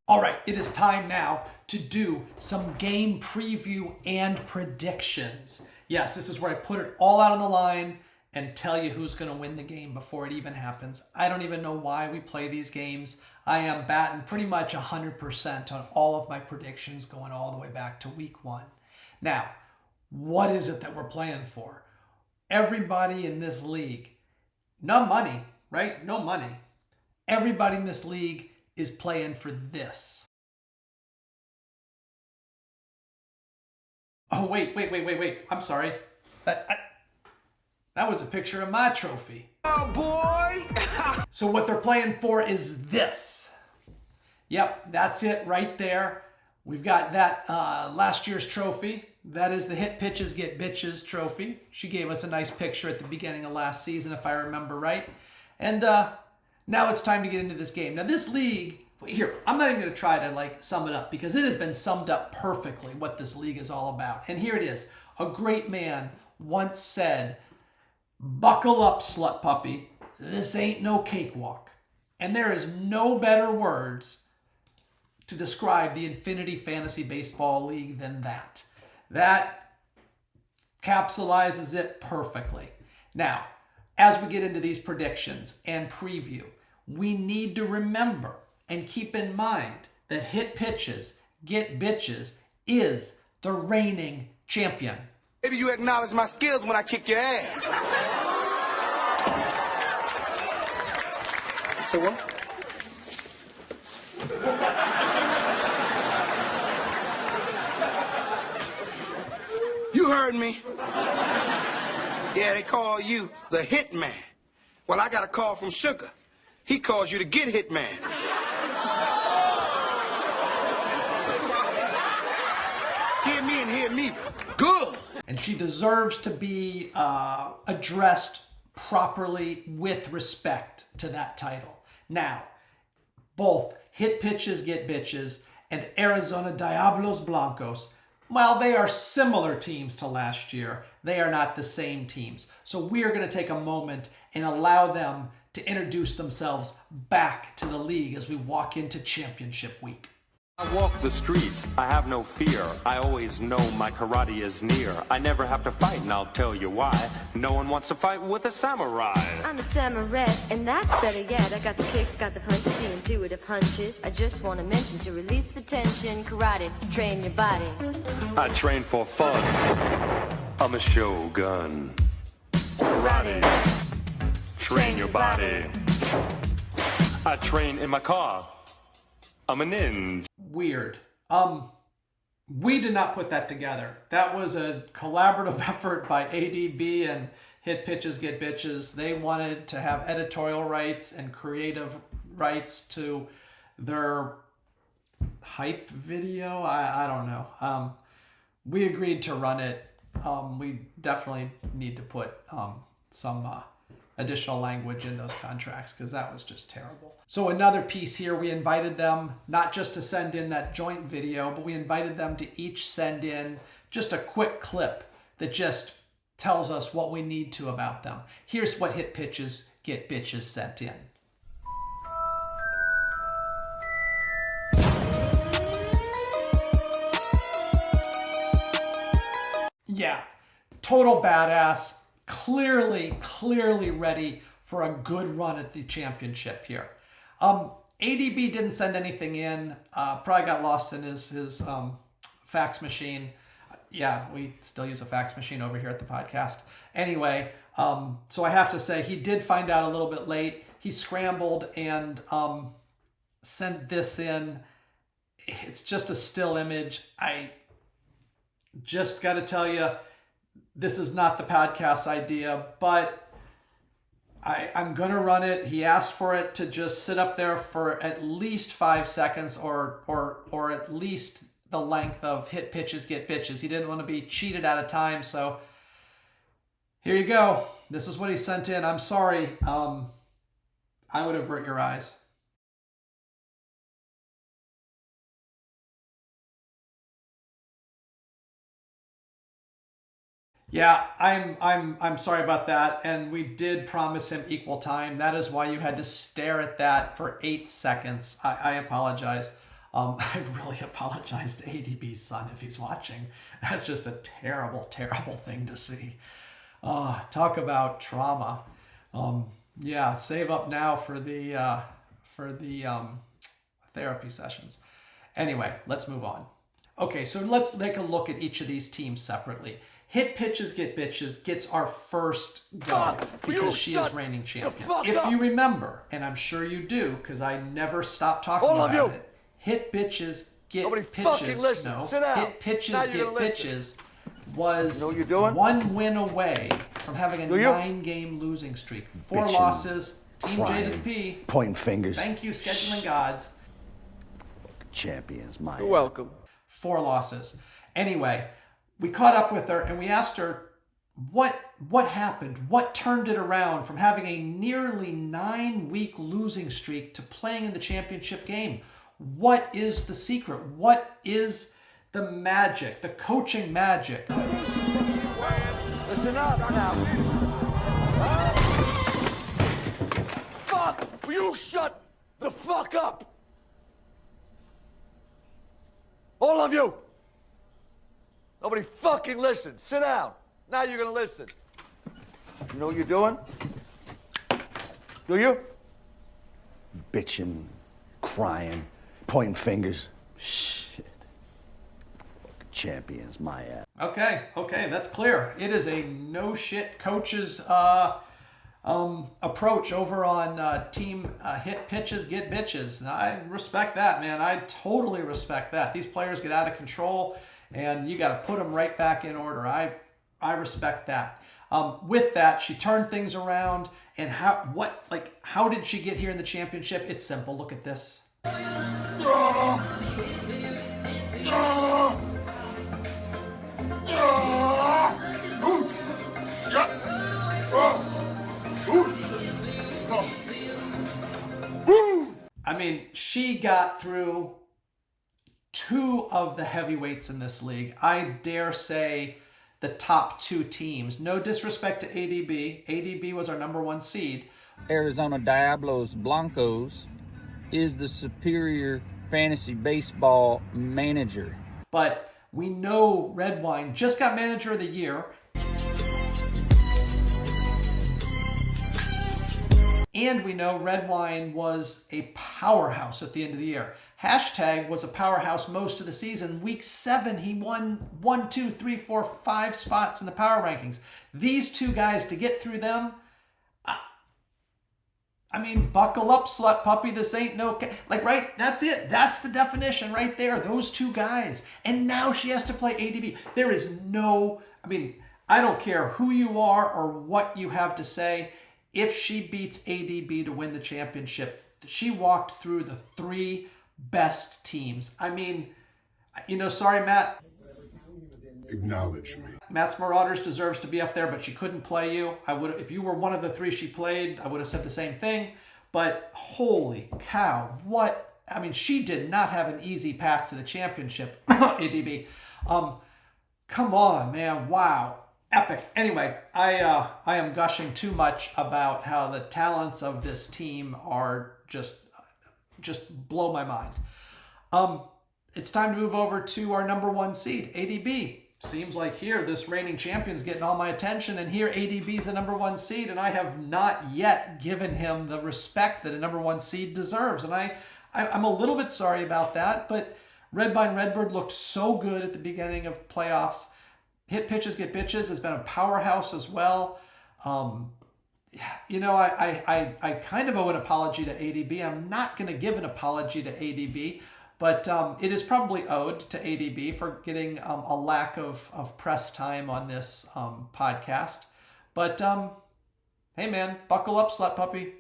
All right, it is time now to do some game preview and predictions. Yes, this is where I put it all out on the line and tell you who's going to win the game before it even happens. I don't even know why we play these games. I am batting pretty much 100% on all of my predictions going all the way back to week 1. Now, what is it that we're playing for? Everybody in this league, no money, right? No money. Everybody in this league is playing for this. Oh, wait. I'm sorry. That was a picture of my trophy. Oh, boy! So what they're playing for is this. Yep, that's it right there. We've got that last year's trophy. That is the Hit Pitches Get Bitches trophy. She gave us a nice picture at the beginning of last season, if I remember right. And now it's time to get into this game. Now this league, here, I'm not even going to try to sum it up because it has been summed up perfectly what this league is all about. And here it is. A great man once said, "Buckle up, slut puppy. This ain't no cakewalk." And there is no better words to describe the Infinity Fantasy Baseball League than that. That capsulizes it perfectly. Now, as we get into these predictions and preview, we need to remember and keep in mind that Hit Pitches, Get Bitches is the reigning champion. Maybe you acknowledge my skills when I kick your ass. So what? You heard me. Yeah, they call you the Hit Man. Well, I got a call from Sugar. He calls you the Get Hit Man. Hear me and hear me good. And she deserves to be addressed properly with respect to that title. Now, both Hit Pitches, Get Bitches and Arizona Diablos Blancos, while they are similar teams to last year, they are not the same teams. So we are going to take a moment and allow them to introduce themselves back to the league as we walk into championship week. I walk the streets, I have no fear. I always know my karate is near. I never have to fight, and I'll tell you why. No one wants to fight with a samurai. I'm a samurai, and that's better yet. I got the kicks, got the punches, the intuitive hunches. I just want to mention to release the tension. Karate, train your body. I train for fun. I'm a shogun. Karate, train your body. I train in my car. I'm a ninja. Weird. We did not put that together. That was a collaborative effort by ADB and Hit Pitches, Get Bitches. They wanted to have editorial rights and creative rights to their hype video. I don't know. We agreed to run it. We definitely need to put some additional language in those contracts because that was just terrible. So another piece here, we invited them not just to send in that joint video, but we invited them to each send in just a quick clip that just tells us what we need to about them. Here's what Hit Pitches get bitches sent in. Yeah, total badass. Clearly ready for a good run at the championship here. ADB didn't send anything in. Probably got lost in his fax machine. Yeah, we still use a fax machine over here at the podcast. Anyway, so I have to say he did find out a little bit late. He scrambled and sent this in. It's just a still image. I just got to tell you, this is not the podcast's idea, but I'm going to run it. He asked for it to just sit up there for at least 5 seconds or at least the length of hit pitches, get bitches. He didn't want to be cheated out of time. So here you go. This is what he sent in. I'm sorry. I would avert your eyes. Yeah, I'm sorry about that. And we did promise him equal time. That is why you had to stare at that for 8 seconds. I apologize. I really apologize to ADB's son if he's watching. That's just a terrible thing to see. Talk about trauma. Yeah, save up now for the therapy sessions. Anyway, let's move on. Okay, so let's take a look at each of these teams separately. Hit Pitches Get Bitches gets our first go because she is reigning champion. If you remember, and I'm sure you do, because I never stop talking about it. Hit Bitches Get Pitches. No, Hit Pitches Get Bitches was 1 win away from having a 9-game losing streak. 4 losses. Team J to the P. Pointing fingers. Thank you, scheduling gods. Champions, my. You're welcome. 4 losses. Anyway, we caught up with her and we asked her what happened, what turned it around from having a nearly 9-week losing streak to playing in the championship game. What is the secret? What is the magic, the coaching magic? Listen up now. Fuck! Will you shut the fuck up? All of you! Nobody fucking listen. Sit down. Now you're gonna listen. You know what you're doing? Do you? Bitching, crying, pointing fingers. Shit. Fucking champions, my ass. Okay, that's clear. It is a no shit coach's approach over on team Hit Pitches Get Bitches. Now, I respect that, man. I totally respect that. These players get out of control and you got to put them right back in order. I respect that. With that, she turned things around. And how did she get here in the championship? It's simple. Look at this. I mean, she got through 2 of the heavyweights in this league. I dare say the top 2 teams. No disrespect to ADB. ADB was our #1 seed. Arizona Diablos Blancos is the superior fantasy baseball manager. But we know Redwine just got manager of the year. And we know Redwine was a powerhouse at the end of the year. Hashtag was a powerhouse most of the season. Week 7, he won 1, 2, 3, 4, 5 spots in the power rankings. These 2 guys, to get through them, I mean, buckle up, slut puppy. This ain't no... right? That's it. That's the definition right there. Those 2 guys. And now she has to play ADB. There is no... I mean, I don't care who you are or what you have to say. If she beats ADB to win the championship, she walked through the 3 best teams. I mean, sorry, Matt. Acknowledge me. Matt's Marauders deserves to be up there, but she couldn't play you. If you were one of the 3 she played, I would have said the same thing. But holy cow, she did not have an easy path to the championship, ADB. Come on, man, wow. Epic. Anyway, I am gushing too much about how the talents of this team are just blow my mind. It's time to move over to our number 1 seed, ADB. Seems like here this reigning champion's getting all my attention, and here ADB's the number 1 seed, and I have not yet given him the respect that a number 1 seed deserves. And I'm a little bit sorry about that, but Redbine Redbird looked so good at the beginning of playoffs. Hit Pitches Get Bitches has been a powerhouse as well. You know, I kind of owe an apology to ADB. I'm not going to give an apology to ADB, but it is probably owed to ADB for getting a lack of press time on this podcast. But hey, man, buckle up, slut puppy.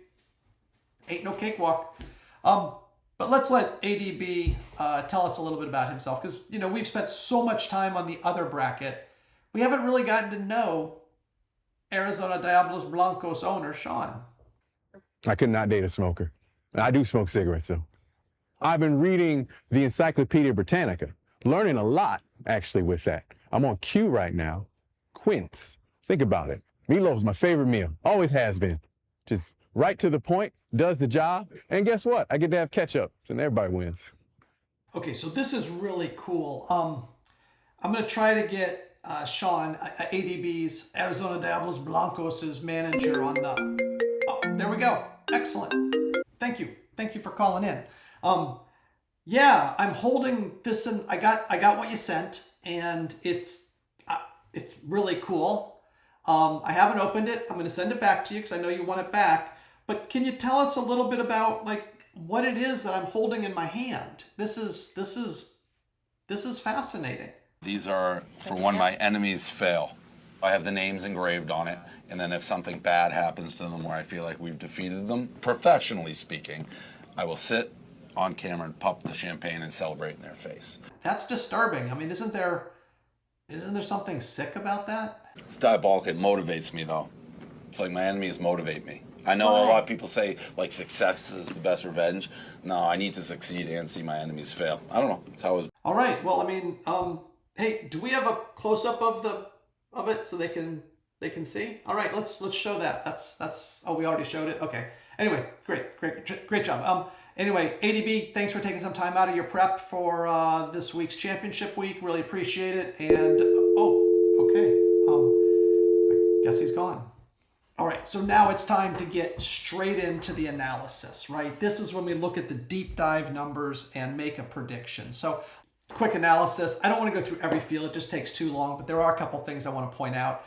Ain't no cakewalk. But let's let ADB tell us a little bit about himself, because, you know, we've spent so much time on the other bracket. We haven't really gotten to know Arizona Diablos Blancos owner, Sean. I could not date a smoker. I do smoke cigarettes, though. I've been reading the Encyclopedia Britannica, learning a lot, actually, with that. I'm on Q right now. Quince. Think about it. Meatloaf's my favorite meal. Always has been. Just right to the point, does the job, and guess what? I get to have ketchup, and everybody wins. Okay, so this is really cool. I'm going to try to get Sean, ADB's Arizona Diablos Blancos' manager on the... Oh, there we go. Excellent. Thank you. Thank you for calling in. Yeah, I'm holding this in... I got what you sent, and it's really cool. I haven't opened it. I'm going to send it back to you because I know you want it back. But can you tell us a little bit about like what it is that I'm holding in my hand? This is fascinating. These are for when my enemies fail. I have the names engraved on it, and then if something bad happens to them where I feel like we've defeated them, professionally speaking, I will sit on camera and pop the champagne and celebrate in their face. That's disturbing. I mean, isn't there something sick about that? It's diabolical. It motivates me, though. It's like my enemies motivate me. I know a lot of people say, like, success is the best revenge. No, I need to succeed and see my enemies fail. I don't know. It's how it was. All right. Well, I mean, hey, do we have a close-up of it so they can see? All right, let's show that. That's oh, we already showed it. Okay. Anyway, great job. Anyway, ADB, thanks for taking some time out of your prep for this week's championship week. Really appreciate it. And oh, okay. I guess he's gone. All right, so now it's time to get straight into the analysis, right? This is when we look at the deep dive numbers and make a prediction. So quick analysis. I don't want to go through every field. It just takes too long, but there are a couple things I want to point out.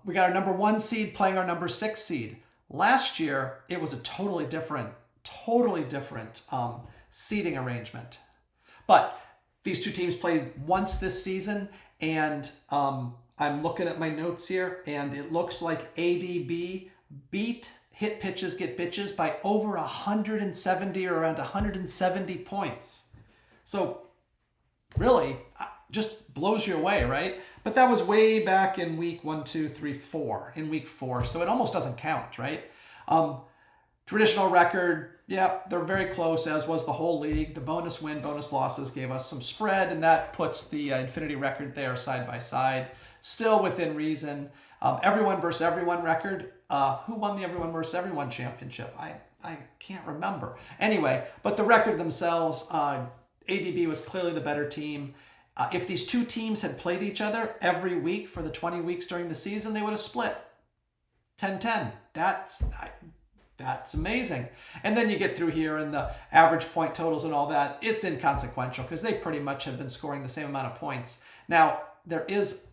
We got our number 1 seed playing our number 6 seed. Last year, it was a totally different seeding arrangement. But these two teams played once this season, and I'm looking at my notes here, and it looks like ADB beat Hit Pitches Get Bitches by over 170 or around 170 points. So really, just blows you away, right? But that was way back in week 1, 2, 3, 4, in week 4. So it almost doesn't count, right? Traditional record, yeah, they're very close, as was the whole league. The bonus win, bonus losses gave us some spread, and that puts the Infinity record there side by side. Still within reason. Everyone versus everyone record. Who won the everyone versus everyone championship? I can't remember. Anyway, but the record themselves, ADB was clearly the better team. If these two teams had played each other every week for the 20 weeks during the season, they would have split 10-10. That's amazing. And then you get through here and the average point totals and all that. It's inconsequential because they pretty much have been scoring the same amount of points. Now, there is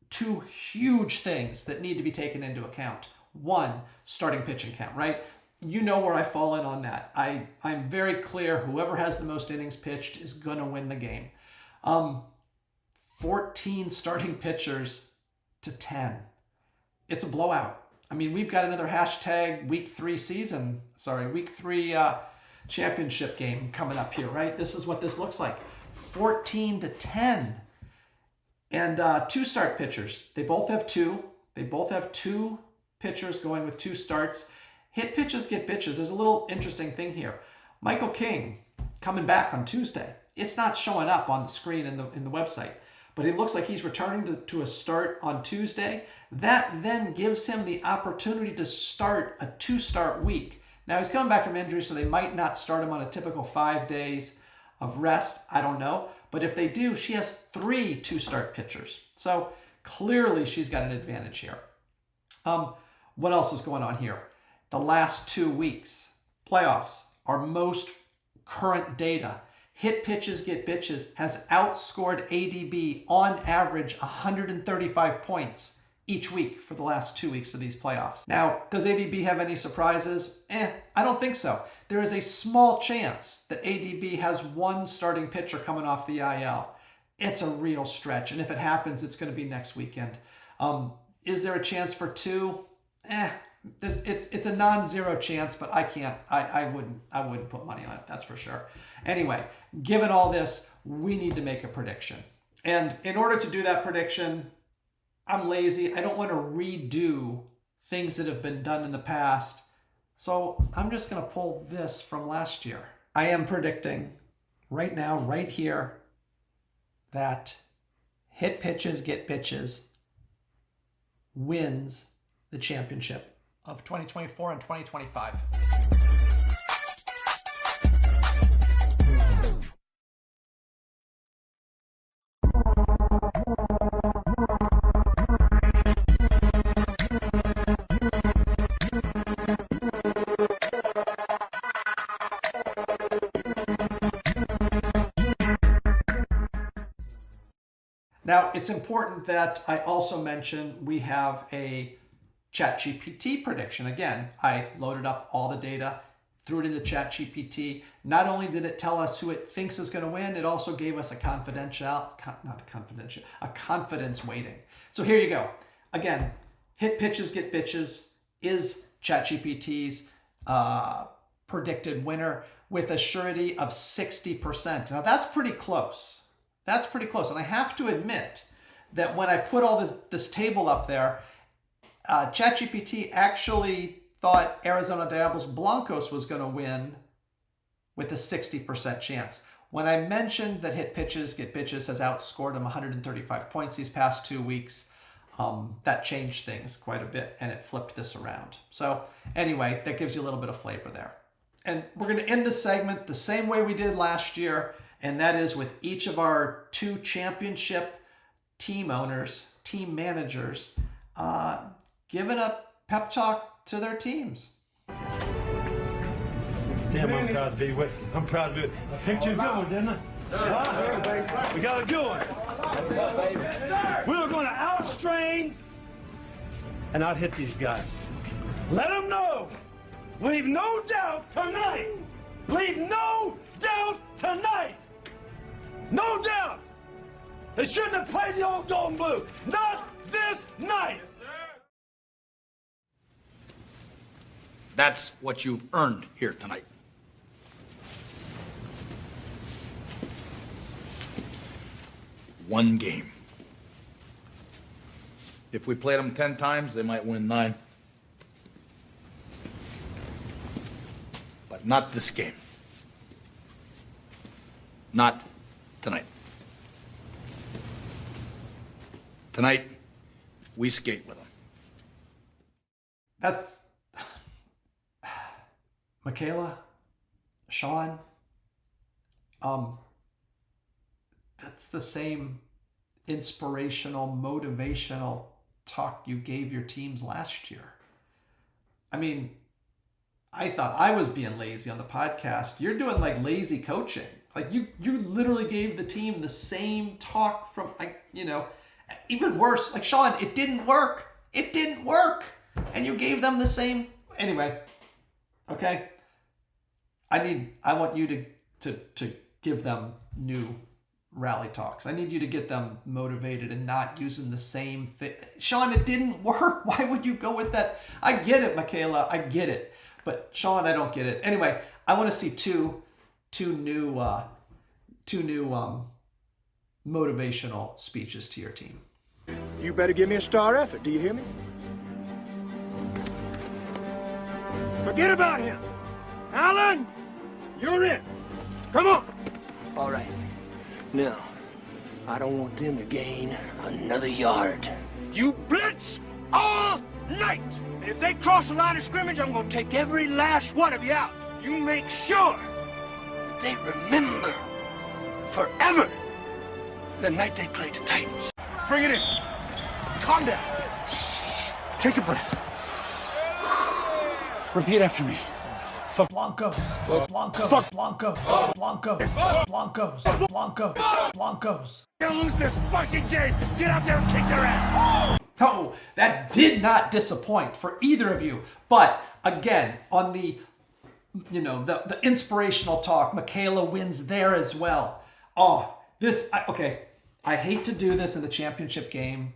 2 huge things that need to be taken into account. 1, starting pitching count, right? You know where I fall in on that. I'm very clear whoever has the most innings pitched is going to win the game. 14 starting pitchers to 10. It's a blowout. I mean, we've got another hashtag week 3 championship game coming up here, right? This is what this looks like. 14 to 10. And 2 start pitchers. They both have 2. They both have 2 pitchers going with 2 starts. Hit pitches get bitches. There's a little interesting thing here. Michael King coming back on Tuesday. It's not showing up on the screen in the website. but it looks like he's returning to a start on Tuesday. That then gives him the opportunity to start a 2-start week. Now, he's coming back from injury, so they might not start him on a typical 5 days of rest. I don't know. But if they do, she has 3 2-start pitchers. So clearly she's got an advantage here. What else is going on here? The last 2 weeks, playoffs, our most current data. Hit pitches, get bitches has outscored ADB on average 135 points each week for the last 2 weeks of these playoffs. Now, does ADB have any surprises? I don't think so. There is a small chance that ADB has 1 starting pitcher coming off the IL. It's a real stretch, and if it happens, it's going to be next weekend. Is there a chance for 2? It's a non-zero chance, but I wouldn't put money on it, that's for sure. Anyway, given all this, we need to make a prediction. And in order to do that prediction, I'm lazy. I don't want to redo things that have been done in the past. So I'm just going to pull this from last year. I am predicting right now, right here, that Hit Pitches, Get Bitches wins the championship of 2024 and 2025. Now, it's important that I also mention we have a ChatGPT prediction. Again, I loaded up all the data, threw it into ChatGPT. Not only did it tell us who it thinks is going to win, it also gave us a confidence weighting. So here you go. Again, Hit Pitches, Get Bitches is ChatGPT's predicted winner with a surety of 60%. Now, that's pretty close. That's pretty close. And I have to admit that when I put all this table up there, ChatGPT actually thought Arizona Diablos Blancos was going to win with a 60% chance. When I mentioned that Hit Pitches, Get Bitches has outscored them 135 points these past 2 weeks, that changed things quite a bit and it flipped this around. So anyway, that gives you a little bit of flavor there. And we're going to end this segment the same way we did last year, and that is with each of our 2 championship team owners, team managers, giving a pep talk to their teams. Damn, I'm proud to be with you. I'm proud to be with you. I picked you a good one, didn't I? Huh? We got a good one. We were going to outstrain and out-hit these guys. Let them know. Leave no doubt tonight. Leave no doubt tonight. No doubt. They shouldn't have played the old gold and blue. Not this night. That's what you've earned here tonight. One game. If we played them 10 times, they might win 9. But not this game. Not tonight. Tonight, we skate with them. That's Michaela, Sean. That's the same inspirational, motivational talk you gave your teams last year. I mean, I thought I was being lazy on the podcast. You're doing like lazy coaching. Like you literally gave the team the same talk from, even worse. Like, Sean, it didn't work. It didn't work. And you gave them the same. Anyway, okay. I want you to give them new rally talks. I need you to get them motivated and not using the same thing. Sean, it didn't work. Why would you go with that? I get it, Michaela. I get it. But Sean, I don't get it. Anyway, I want to see two new motivational speeches to your team. You better give me a star effort. Do you hear me? Forget about him. Alan, you're in. Come on. All right. Now, I don't want them to gain another yard. You blitz all night. And if they cross the line of scrimmage, I'm gonna take every last one of you out. You make sure that they remember forever the night they played the Titans. Bring it in. Calm down. Take a breath. Repeat after me. Fuck Blancos. Blancos. Fuck. Blancos. Blancos. Blancos. Blancos. Blancos. You're gonna lose this fucking game. Get out there and kick their ass. Oh, that did not disappoint for either of you. But again, on the, the inspirational talk, Michaela wins there as well. Oh, okay. I hate to do this in the championship game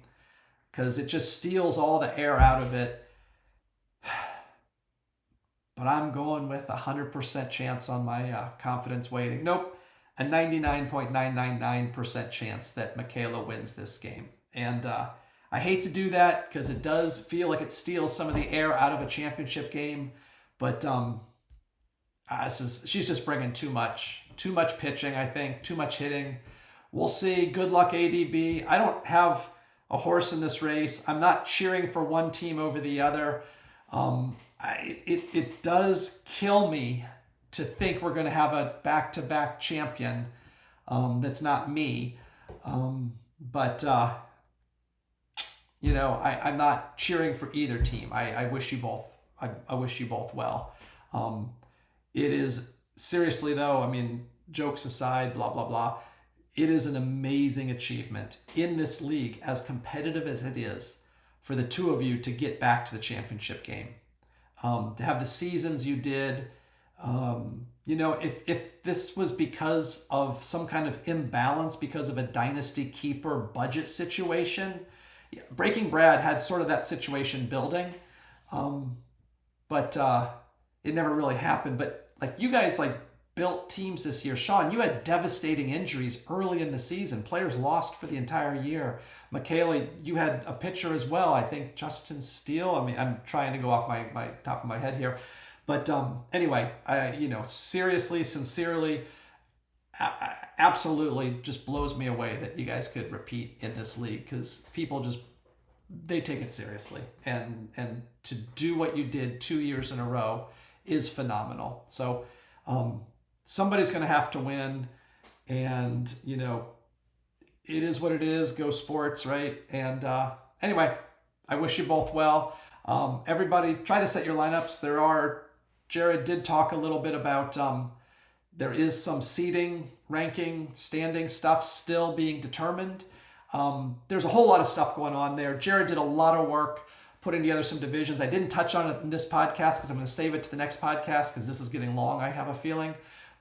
because it just steals all the air out of it. But I'm going with 100% chance on my confidence weighting. Nope, a 99.999% chance that Michaela wins this game. And I hate to do that because it does feel like it steals some of the air out of a championship game. But she's just bringing too much pitching, I think, too much hitting. We'll see. Good luck, ADB. I don't have a horse in this race. I'm not cheering for one team over the other. It does kill me to think we're going to have a back-to-back champion that's not me. But I'm not cheering for either team. I wish you both. I wish you both well. It is seriously though. I mean, jokes aside, blah blah blah. It is an amazing achievement in this league, as competitive as it is, for the two of you to get back to the championship game. To have the seasons you did, if this was because of some kind of imbalance, because of a dynasty keeper budget situation, Breaking Brad had sort of that situation building, but it never really happened. But you guys built teams this year. Sean, you had devastating injuries early in the season. Players lost for the entire year. Michaela, you had a pitcher as well. I think Justin Steele. I mean, I'm trying to go off my top of my head here. But anyway, seriously, sincerely, absolutely just blows me away that you guys could repeat in this league, because people they take it seriously. And to do what you did 2 years in a row is phenomenal. So somebody's going to have to win, and it is what it is. Go Sports, right? And anyway, I wish you both well. Everybody, try to set your lineups. Jared did talk a little bit about there is some seeding, ranking, standing stuff still being determined. There's a whole lot of stuff going on there. Jared did a lot of work putting together some divisions. I didn't touch on it in this podcast because I'm going to save it to the next podcast because this is getting long, I have a feeling.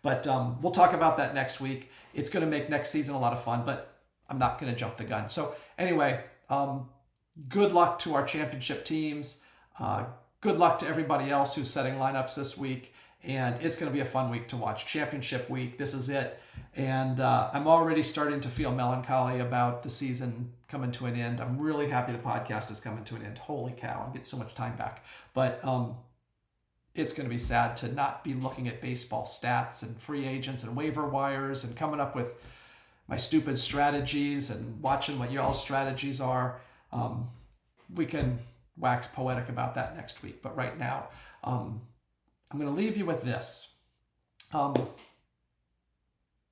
But we'll talk about that next week. It's going to make next season a lot of fun, but I'm not going to jump the gun. So anyway, good luck to our championship teams. Good luck to everybody else who's setting lineups this week. And it's going to be a fun week to watch. Championship week, this is it. And I'm already starting to feel melancholy about the season coming to an end. I'm really happy the podcast is coming to an end. Holy cow, I'll get so much time back. But it's going to be sad to not be looking at baseball stats and free agents and waiver wires and coming up with my stupid strategies and watching what y'all's strategies are. We can wax poetic about that next week. But right now, I'm going to leave you with this.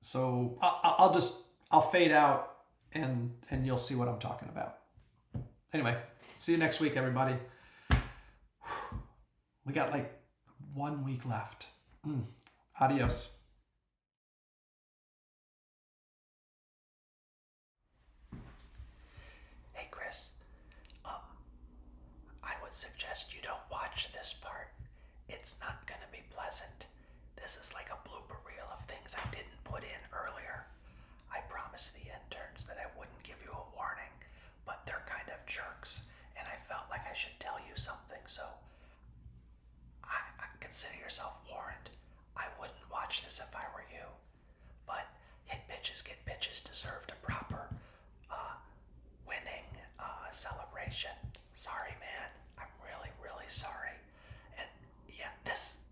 So I'll fade out and you'll see what I'm talking about. Anyway, see you next week, everybody. We got 1 week left. Adios. Hey, Chris. I would suggest you don't watch this part. It's not going to be pleasant. This is like a blooper reel of things I didn't put in earlier. I promised the interns that I wouldn't give you a warning, but they're kind of jerks, and I felt like I should tell you something, so I consider yourself warned. I wouldn't watch this if I were you, but hit pitches, get pitches deserved a proper winning celebration. Sorry, man. I'm really, really sorry. And this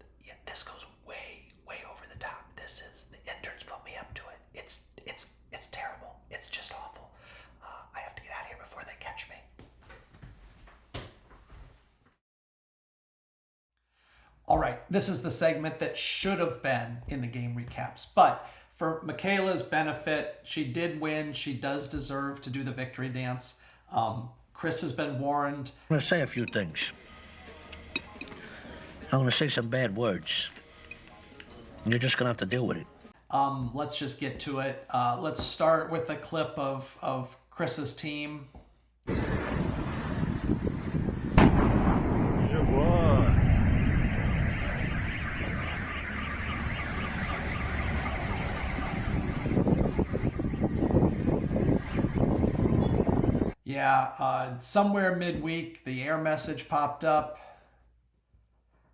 goes way over the top. The interns put me up to it. It's terrible. It's just awful. All right, this is the segment that should have been in the game recaps. But for Michaela's benefit, she did win. She does deserve to do the victory dance. Chris has been warned. I'm going to say a few things. I'm going to say some bad words. You're just going to have to deal with it. Let's just get to it. Let's start with a clip of Chris's team. Yeah, somewhere midweek, the air message popped up.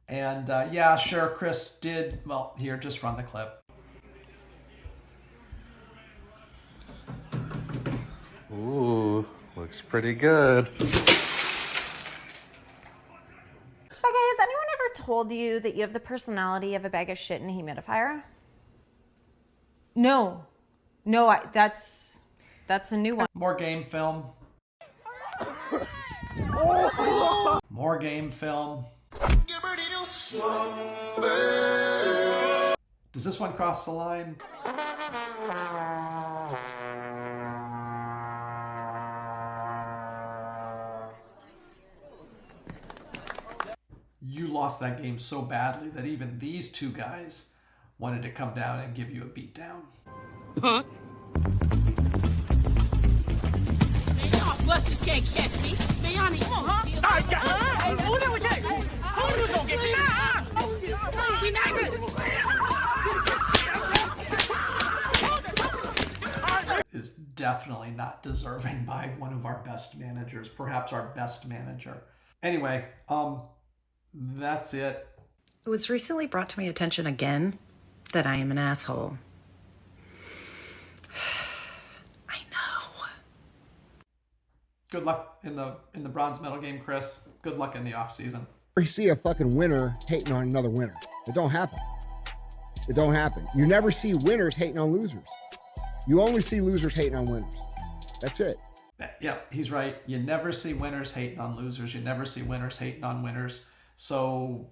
And yeah, sure, Chris did. Well, here, just run the clip. Ooh, looks pretty good. So guys, has anyone ever told you that you have the personality of a bag of shit in a humidifier? No, that's a new one. More game film. More game film. Does this one cross the line? You lost that game so badly that even these two guys wanted to come down and give you a beat down. Huh? Busters can't catch me. Come on, huh? Hey, who that was that? Who was gonna get you? We not good. Is definitely not deserving by one of our best managers, perhaps our best manager. Anyway, that's it. It was recently brought to my attention again that I am an asshole. Good luck in the bronze medal game, Chris. Good luck in the off season. You see a fucking winner hating on another winner. It don't happen. It don't happen. You never see winners hating on losers. You only see losers hating on winners. That's it. Yeah, he's right. You never see winners hating on losers. You never see winners hating on winners. So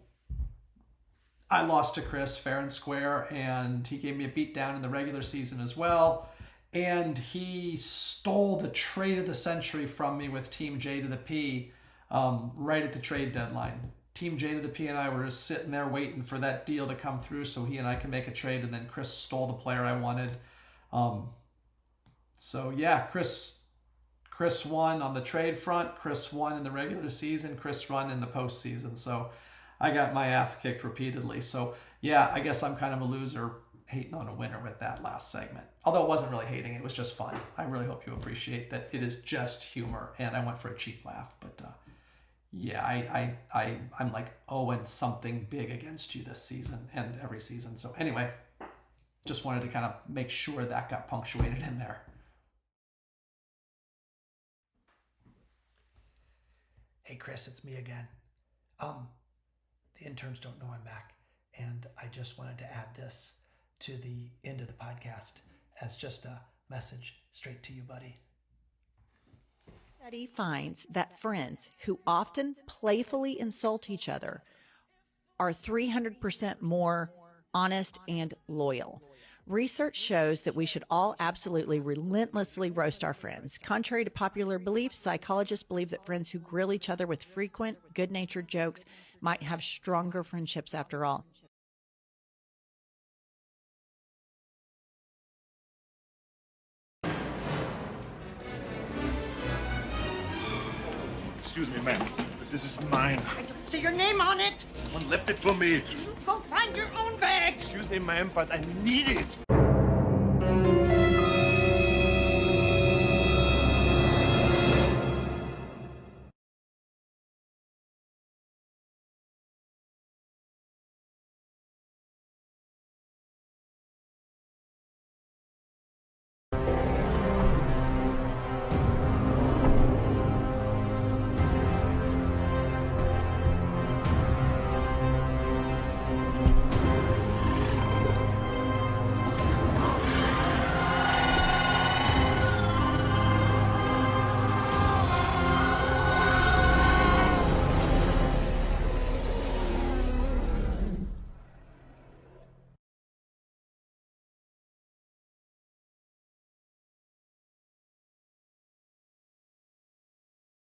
I lost to Chris fair and square, and he gave me a beat down in the regular season as well. And he stole the trade of the century from me with Team J to the P right at the trade deadline. Team J to the P and I were just sitting there waiting for that deal to come through so he and I can make a trade, and then Chris stole the player I wanted. So yeah, Chris won on the trade front, Chris won in the regular season, Chris won in the postseason. So I got my ass kicked repeatedly. So yeah, I guess I'm kind of a loser hating on a winner with that last segment. Although it wasn't really hating, it was just fun. I really hope you appreciate that it is just humor, and I went for a cheap laugh. But yeah, I'm like 0-something big against you this season and every season. So anyway, just wanted to kind of make sure that got punctuated in there. Hey Chris, it's me again. The interns don't know I'm back, and I just wanted to add this to the end of the podcast as just a message straight to you, buddy. Study finds that friends who often playfully insult each other are 300% more honest and loyal. Research shows that we should all absolutely relentlessly roast our friends. Contrary to popular beliefs, psychologists believe that friends who grill each other with frequent, good-natured jokes might have stronger friendships after all. Excuse me, ma'am, but this is mine. I don't see your name on it. Someone left it for me. Go find your own bag. Excuse me, ma'am, but I need it.